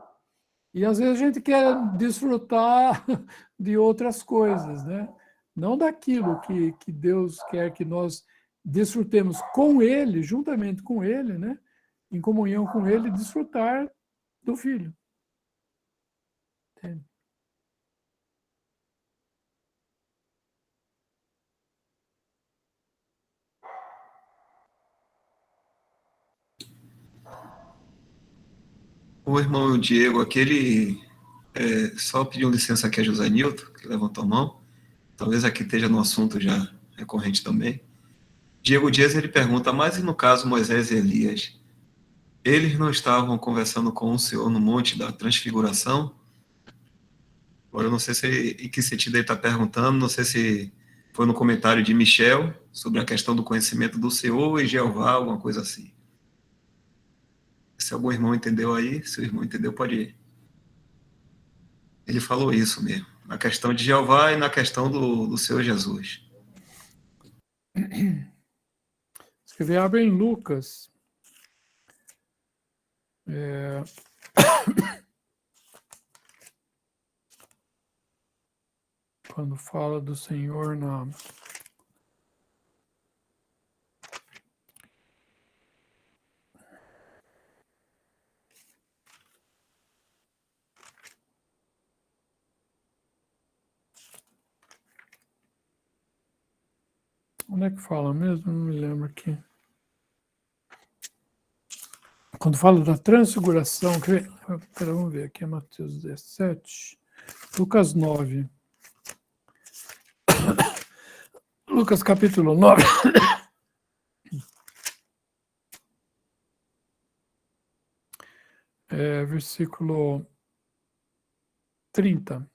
E às vezes a gente quer desfrutar de outras coisas, né? Não daquilo que Deus quer que nós desfrutemos com ele, juntamente com ele, né? Em comunhão com ele, desfrutar do Filho. Entende? O irmão Diego, aquele... só pediu licença aqui a José Nilton, que levantou a mão. Talvez aqui esteja no assunto já recorrente também. Diego Dias, ele pergunta, mas e no caso Moisés e Elias? Eles não estavam conversando com o Senhor no Monte da Transfiguração? Agora, eu não sei em que sentido ele está perguntando, não sei se foi no comentário de Michel, sobre a questão do conhecimento do Senhor e Jeová, alguma coisa assim. Se algum irmão entendeu aí, se o irmão entendeu, pode ir. Ele falou isso mesmo, na questão de Jeová e na questão do Senhor Jesus. Escrever, abre em Lucas. Quando fala do Senhor na... Onde é que fala mesmo? Não me lembro aqui. Quando fala da transfiguração, vamos ver aqui, é Mateus 17, Lucas 9. Lucas capítulo 9. Versículo 30.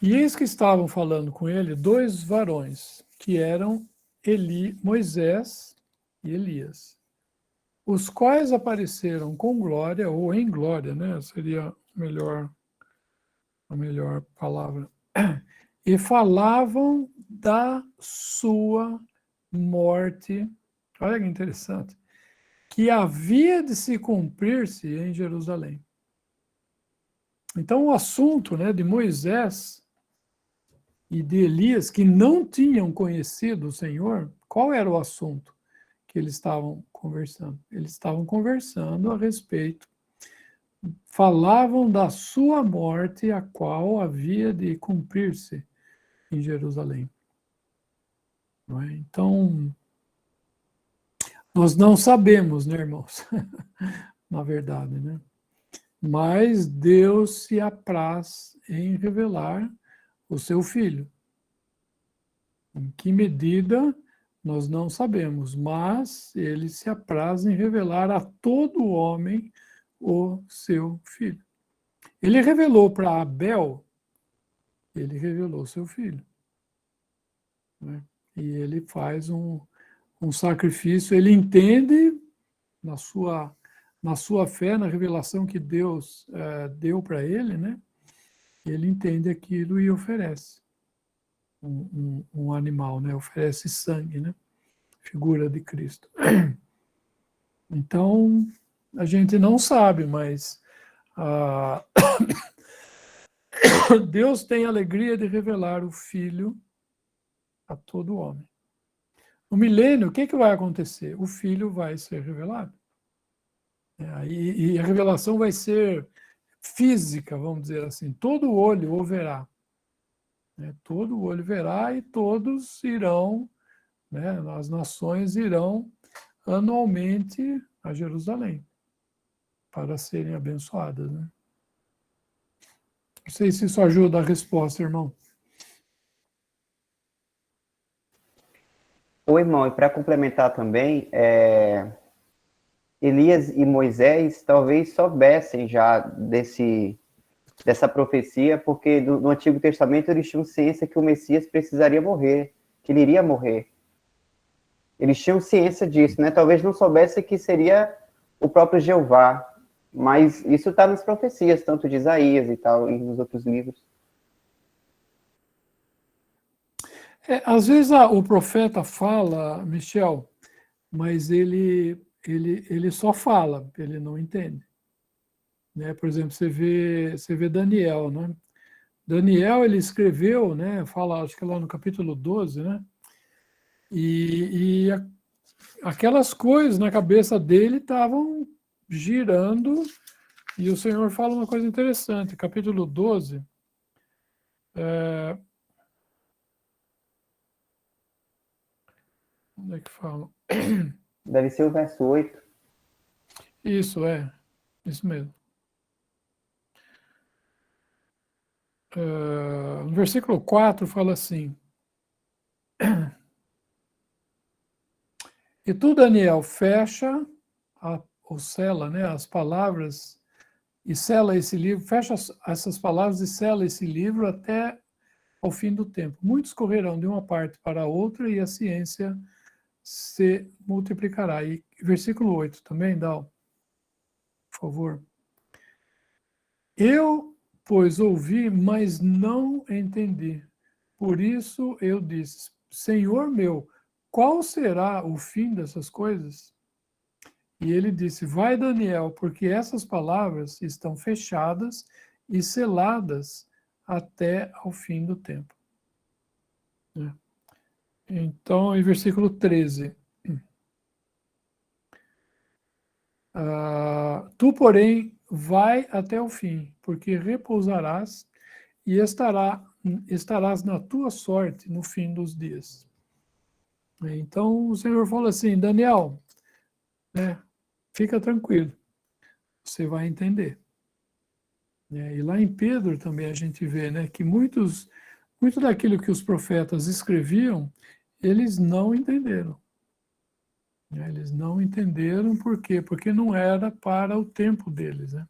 E eis que estavam falando com ele 2 varões, que eram Moisés e Elias, os quais apareceram com glória, ou em glória, né? Seria a melhor palavra. E falavam da sua morte. Olha que interessante. Que havia de se cumprir-se em Jerusalém. Então, o assunto, né, de Moisés e de Elias, que não tinham conhecido o Senhor, qual era o assunto que eles estavam conversando? Eles estavam conversando a respeito, falavam da sua morte, a qual havia de cumprir-se em Jerusalém. Não é? Então, nós não sabemos, né, irmãos? Na verdade, né? Mas Deus se apraz em revelar o seu Filho. Em que medida, nós não sabemos, mas ele se apraz em revelar a todo homem o seu Filho. Ele revelou para Abel, ele revelou seu filho. Né? E ele faz um sacrifício, ele entende na sua fé, na revelação que Deus deu para ele, né? Ele entende aquilo e oferece um animal, né? Oferece sangue, né? Figura de Cristo. Então, a gente não sabe, mas Deus tem a alegria de revelar o Filho a todo homem. No milênio, o que vai acontecer? O Filho vai ser revelado. E a revelação vai ser física, vamos dizer assim. Todo olho o verá. Todo olho verá e todos irão, né, as nações irão anualmente a Jerusalém para serem abençoadas. Né? Não sei se isso ajuda a resposta, irmão. Ô, irmão, e para complementar também, Elias e Moisés talvez soubessem já dessa profecia, porque no Antigo Testamento eles tinham ciência que o Messias precisaria morrer, que ele iria morrer. Eles tinham ciência disso, né? Talvez não soubessem que seria o próprio Jeová, mas isso está nas profecias, tanto de Isaías e tal, e nos outros livros. Às vezes o profeta fala, Michel, mas ele só fala, ele não entende. Né? Por exemplo, você vê Daniel, né? Daniel, ele escreveu, né? Fala, acho que lá no capítulo 12, né? E aquelas coisas na cabeça dele estavam girando, e o Senhor fala uma coisa interessante, capítulo 12, onde é que fala? Deve ser o verso 8. Isso mesmo. No versículo 4 fala assim: E tu, Daniel, fecha ou sela, né, as palavras e sela esse livro, fecha essas palavras e sela esse livro até ao fim do tempo. Muitos correrão de uma parte para a outra e a ciência se multiplicará. E versículo 8 também, Dal, por favor. Eu, pois, ouvi, mas não entendi. Por isso eu disse, Senhor meu, qual será o fim dessas coisas? E ele disse, vai, Daniel, porque essas palavras estão fechadas e seladas até ao fim do tempo. Então, em versículo 13. Tu, porém, vai até o fim, porque repousarás e estarás na tua sorte no fim dos dias. Então, o Senhor falou assim, Daniel, né, fica tranquilo, você vai entender. E lá em Pedro também a gente vê, né, que muito daquilo que os profetas escreviam, eles não entenderam. Eles não entenderam por quê? Porque não era para o tempo deles. Né?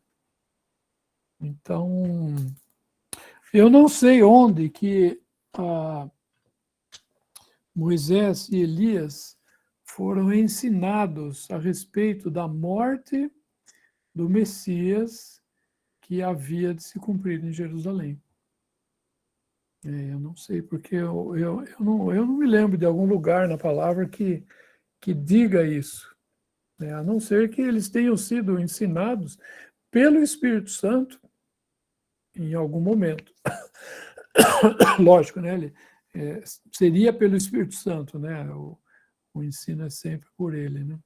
Então, eu não sei onde que Moisés e Elias foram ensinados a respeito da morte do Messias que havia de se cumprir em Jerusalém. Eu não sei, porque eu não me lembro de algum lugar na palavra que diga isso, né? A não ser que eles tenham sido ensinados pelo Espírito Santo em algum momento. Lógico, né? Seria pelo Espírito Santo, né? O ensino é sempre por ele, né?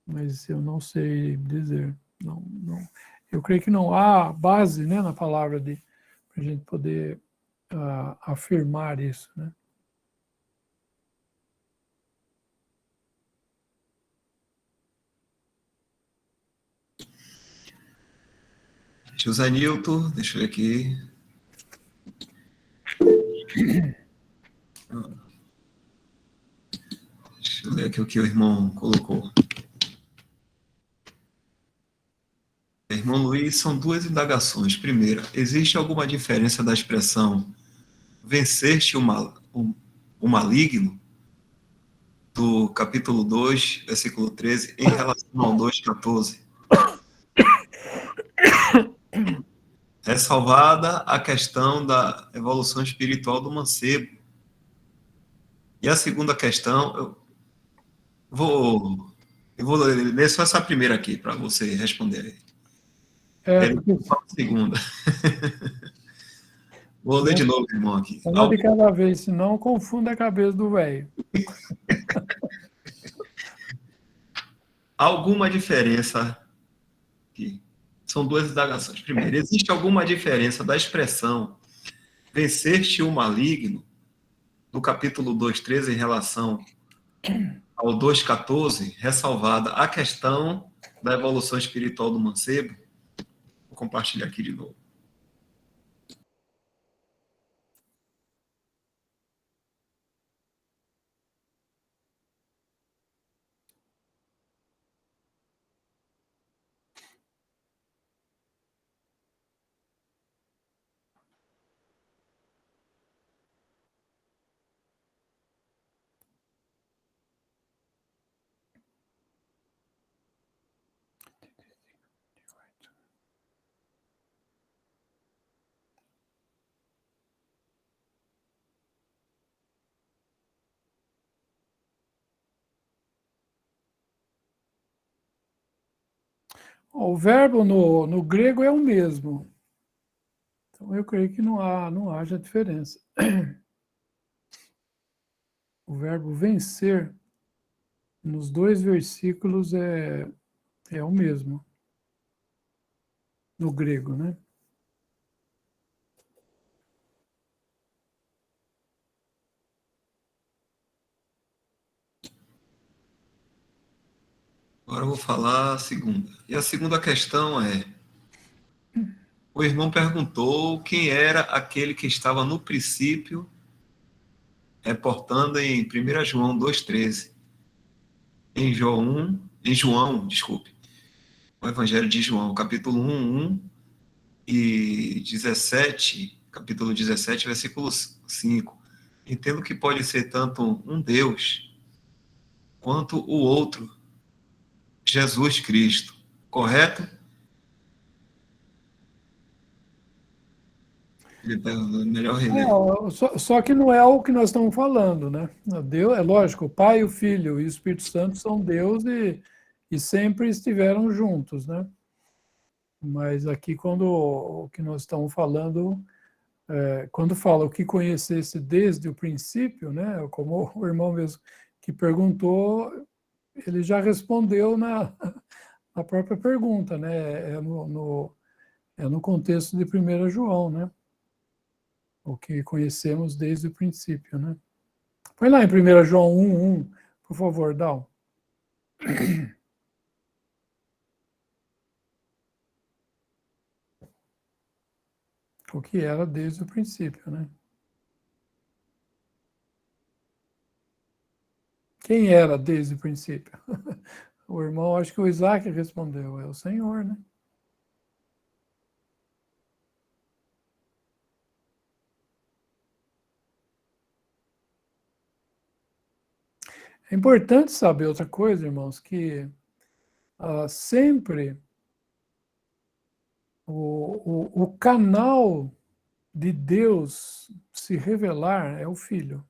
Mas eu não sei dizer. Não, eu creio que não há base, né, na palavra para a gente poder afirmar isso, né? José Nilton, deixa eu ver aqui. Deixa eu ler aqui o que o irmão colocou. Irmão Luiz, são duas indagações. Primeira, existe alguma diferença da expressão vencer-te o maligno, do capítulo 2, versículo 13, em relação ao 2,14? É salvada a questão da evolução espiritual do mancebo. E a segunda questão, eu vou ler só essa primeira aqui, para você responder. Ele Porque fala a segunda. Vou ler de novo, irmão, aqui. uma de cada vez, senão confunda a cabeça do velho. Alguma diferença aqui? São duas indagações. Primeiro, existe alguma diferença da expressão vencer-te o maligno, do capítulo 2,13, em relação ao 2,14, ressalvada a questão da evolução espiritual do mancebo? Vou compartilhar aqui de novo. O verbo no grego é o mesmo. Então, eu creio que não haja diferença. O verbo vencer, nos dois versículos, é o mesmo, no grego, né? Agora eu vou falar a segunda. E a segunda questão é: o irmão perguntou quem era aquele que estava no princípio, reportando em 1 João 2,13. Desculpe, o Evangelho de João, capítulo 1 e 17, capítulo 17, versículo 5. Entendo que pode ser tanto um Deus quanto o outro, Jesus Cristo. Correto? Melhor reler. Só que não é o que nós estamos falando, né? Deus, é lógico, o Pai, o Filho e o Espírito Santo são Deus e sempre estiveram juntos, né? Mas aqui, quando o que nós estamos falando, quando fala o que conhecesse desde o princípio, né? Como o irmão mesmo que perguntou, ele já respondeu na própria pergunta, né? É no contexto de 1 João, né? O que conhecemos desde o princípio, né? Põe lá em 1 João 1:1, por favor, Dal. O que era desde o princípio, né? Quem era desde o princípio? O irmão, acho que o Isaac respondeu, é o Senhor, né? É importante saber outra coisa, irmãos, que sempre o canal de Deus se revelar é o Filho.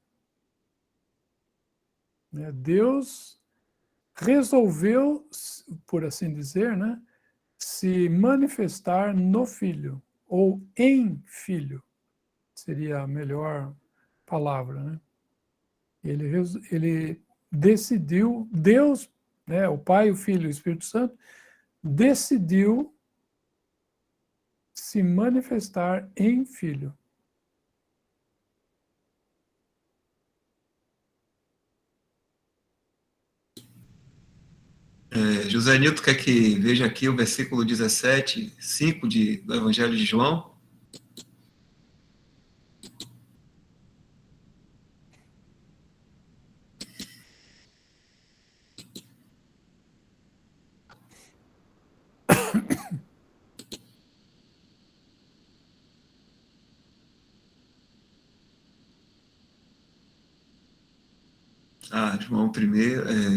Né? Deus resolveu, por assim dizer, né, se manifestar no Filho, ou em Filho, seria a melhor palavra. Né? Ele decidiu, Deus, né, o Pai, o Filho e o Espírito Santo, decidiu se manifestar em Filho. José Nilton quer que veja aqui o versículo 17, 5 do Evangelho de João.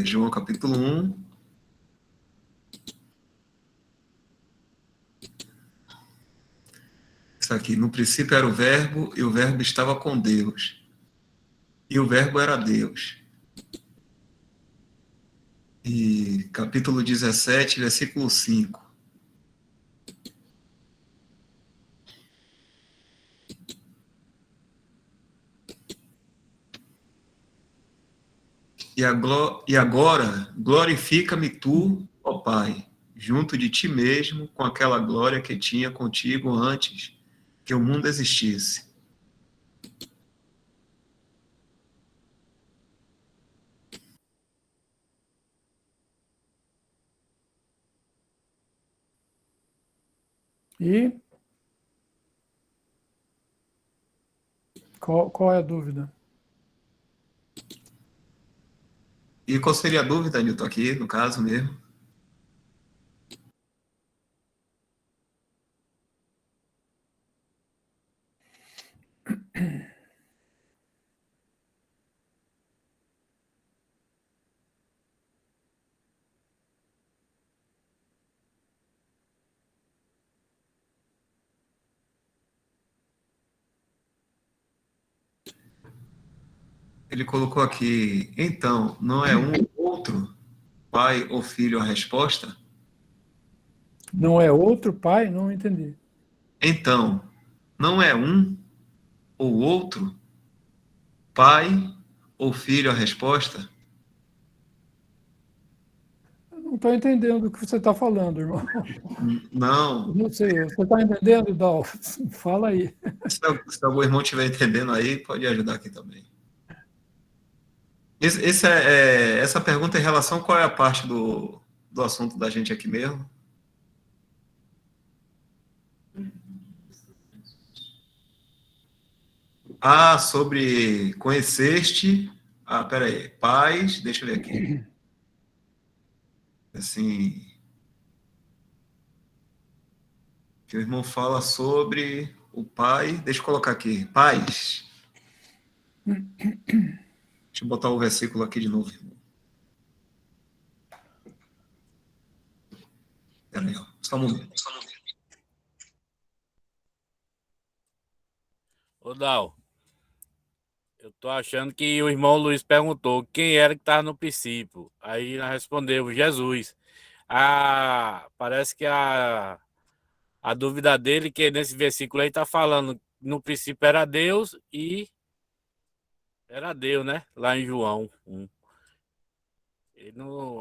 João capítulo 1. Isso aqui, no princípio era o verbo, e o verbo estava com Deus. E o verbo era Deus. E capítulo 17, versículo 5. E agora, glorifica-me tu, ó Pai, junto de ti mesmo, com aquela glória que tinha contigo antes que o mundo existisse. E qual é a dúvida? E qual seria a dúvida, Nilton, aqui, no caso mesmo? Ele colocou aqui, então, não é um ou outro, pai ou filho, a resposta? Não é outro pai? Não entendi. Então, não é um ou outro, pai ou filho, a resposta? Eu não estou entendendo o que você está falando, irmão. Não. Não sei, você está entendendo, Dal? Fala aí. Se algum irmão estiver entendendo aí, pode ajudar aqui também. Essa pergunta em relação a qual é a parte do assunto da gente aqui mesmo? Sobre conheceste. Peraí. Pais, deixa eu ver aqui. Assim. Que o irmão fala sobre o pai. Deixa eu colocar aqui. Pais. Deixa eu botar o versículo aqui de novo, irmão. Peraí, ó. Só um momento. Ô, Dal, eu tô achando que o irmão Luiz perguntou quem era que estava no princípio. Aí nós respondemos, Jesus. Parece que a dúvida dele, que nesse versículo aí tá falando, no princípio era Deus e era Deus, né? Lá em João 1.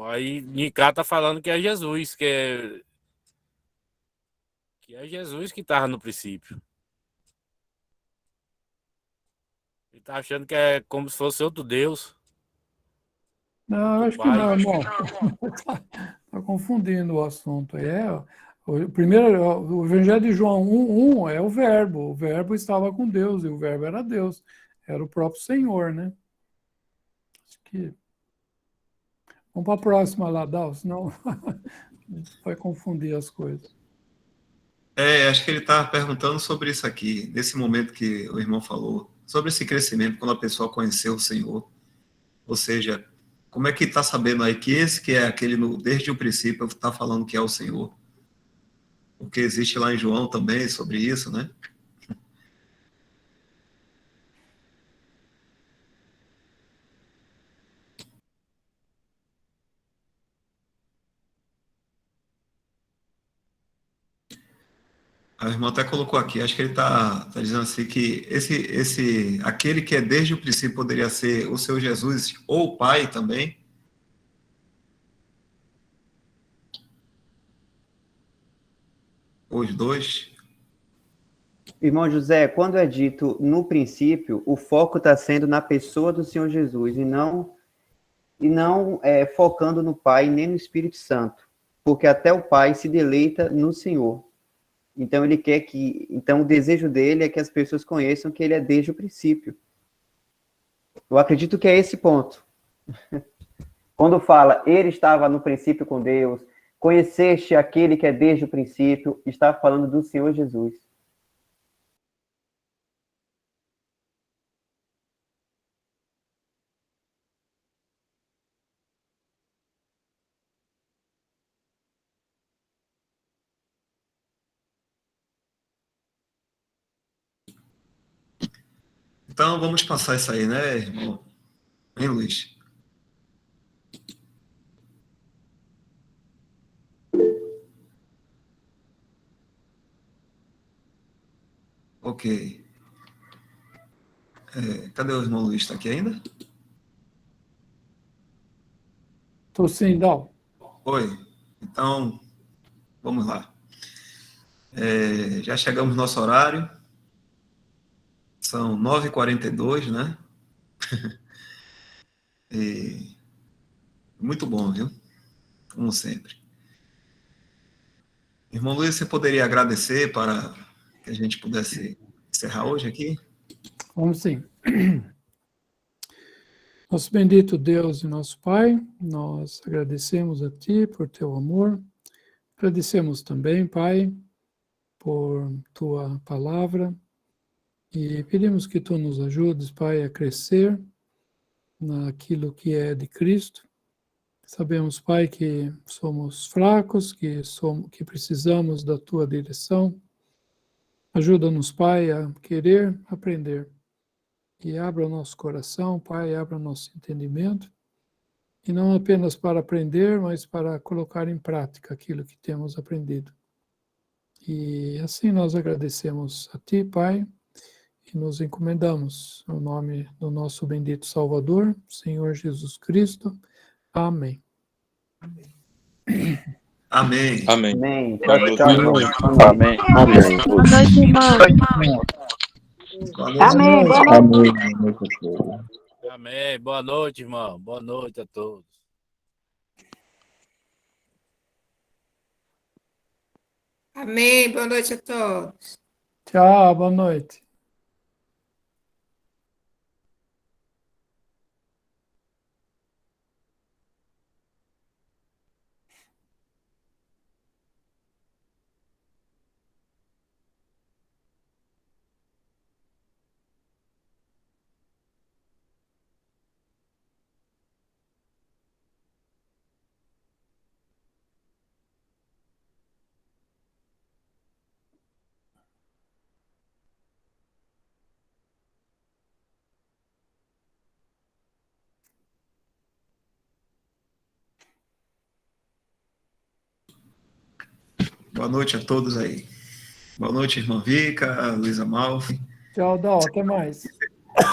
Aí Nicá tá falando que é Jesus, que é Jesus que estava no princípio. Ele tá achando que é como se fosse outro Deus. Não, acho que pai. não, irmão. Está confundindo o assunto. O Evangelho de João 1:1 é o verbo estava com Deus, e o verbo era Deus, era o próprio Senhor, né? Acho que... Vamos para a próxima lá, Dal, senão vai confundir as coisas. Acho que ele está perguntando sobre isso aqui, nesse momento que o irmão falou, sobre esse crescimento, quando a pessoa conheceu o Senhor. Ou seja, Como é que está sabendo aí que esse que é aquele desde o princípio está falando que é o Senhor? Porque existe lá em João também sobre isso, né? A irmã até colocou aqui, acho que ele está dizendo assim que aquele que é desde o princípio poderia ser o seu Jesus ou o Pai também. Os dois. Irmão José, quando é dito no princípio, o foco está sendo na pessoa do Senhor Jesus e não focando no Pai nem no Espírito Santo, porque até o Pai se deleita no Senhor. Então então o desejo dele é que as pessoas conheçam que ele é desde o princípio. Eu acredito que é esse ponto. Quando fala, ele estava no princípio com Deus, conheceste aquele que é desde o princípio, está falando do Senhor Jesus. Então, vamos passar isso aí, né, irmão? Hein, Luiz? Ok. Cadê o irmão Luiz? Está aqui ainda? Estou sim, Dal. Oi. Então, vamos lá. Já chegamos no nosso horário. São 9h42, né? E muito bom, viu? Como sempre. Irmão Luiz, você poderia agradecer para que a gente pudesse encerrar hoje aqui? Vamos sim. Nosso bendito Deus e nosso Pai, nós agradecemos a Ti por Teu amor. Agradecemos também, Pai, por Tua palavra e pedimos que Tu nos ajudes, Pai, a crescer naquilo que é de Cristo. Sabemos, Pai, que somos fracos, que precisamos da Tua direção. Ajuda-nos, Pai, a querer aprender. E abra o nosso coração, Pai, abra o nosso entendimento. E não apenas para aprender, mas para colocar em prática aquilo que temos aprendido. E assim nós agradecemos a Ti, Pai, e nos encomendamos no nome do nosso bendito Salvador, Senhor Jesus Cristo. Amém. Amém. Amém. Amém. Boa Tchau, noite. tchau, irmão. Amém. Amém. Boa noite, irmão. Boa noite. Amém. Boa noite. Amém. Boa noite a todos. Amém. Boa noite, irmão. Boa noite a todos. Amém. Boa noite a todos. Tchau, boa noite. Boa noite a todos aí. Boa noite, irmã Vica, Luísa Malfi. Tchau, Dal, até mais.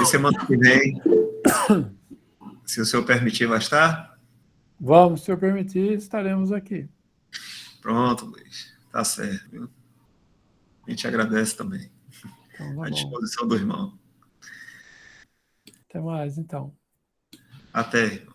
E semana que vem, se o senhor permitir, vai estar? Vamos, se eu permitir, estaremos aqui. Pronto, Luiz. Tá certo, viu? A gente agradece também Então, tá a bom. disposição do irmão. Até mais, então. Até.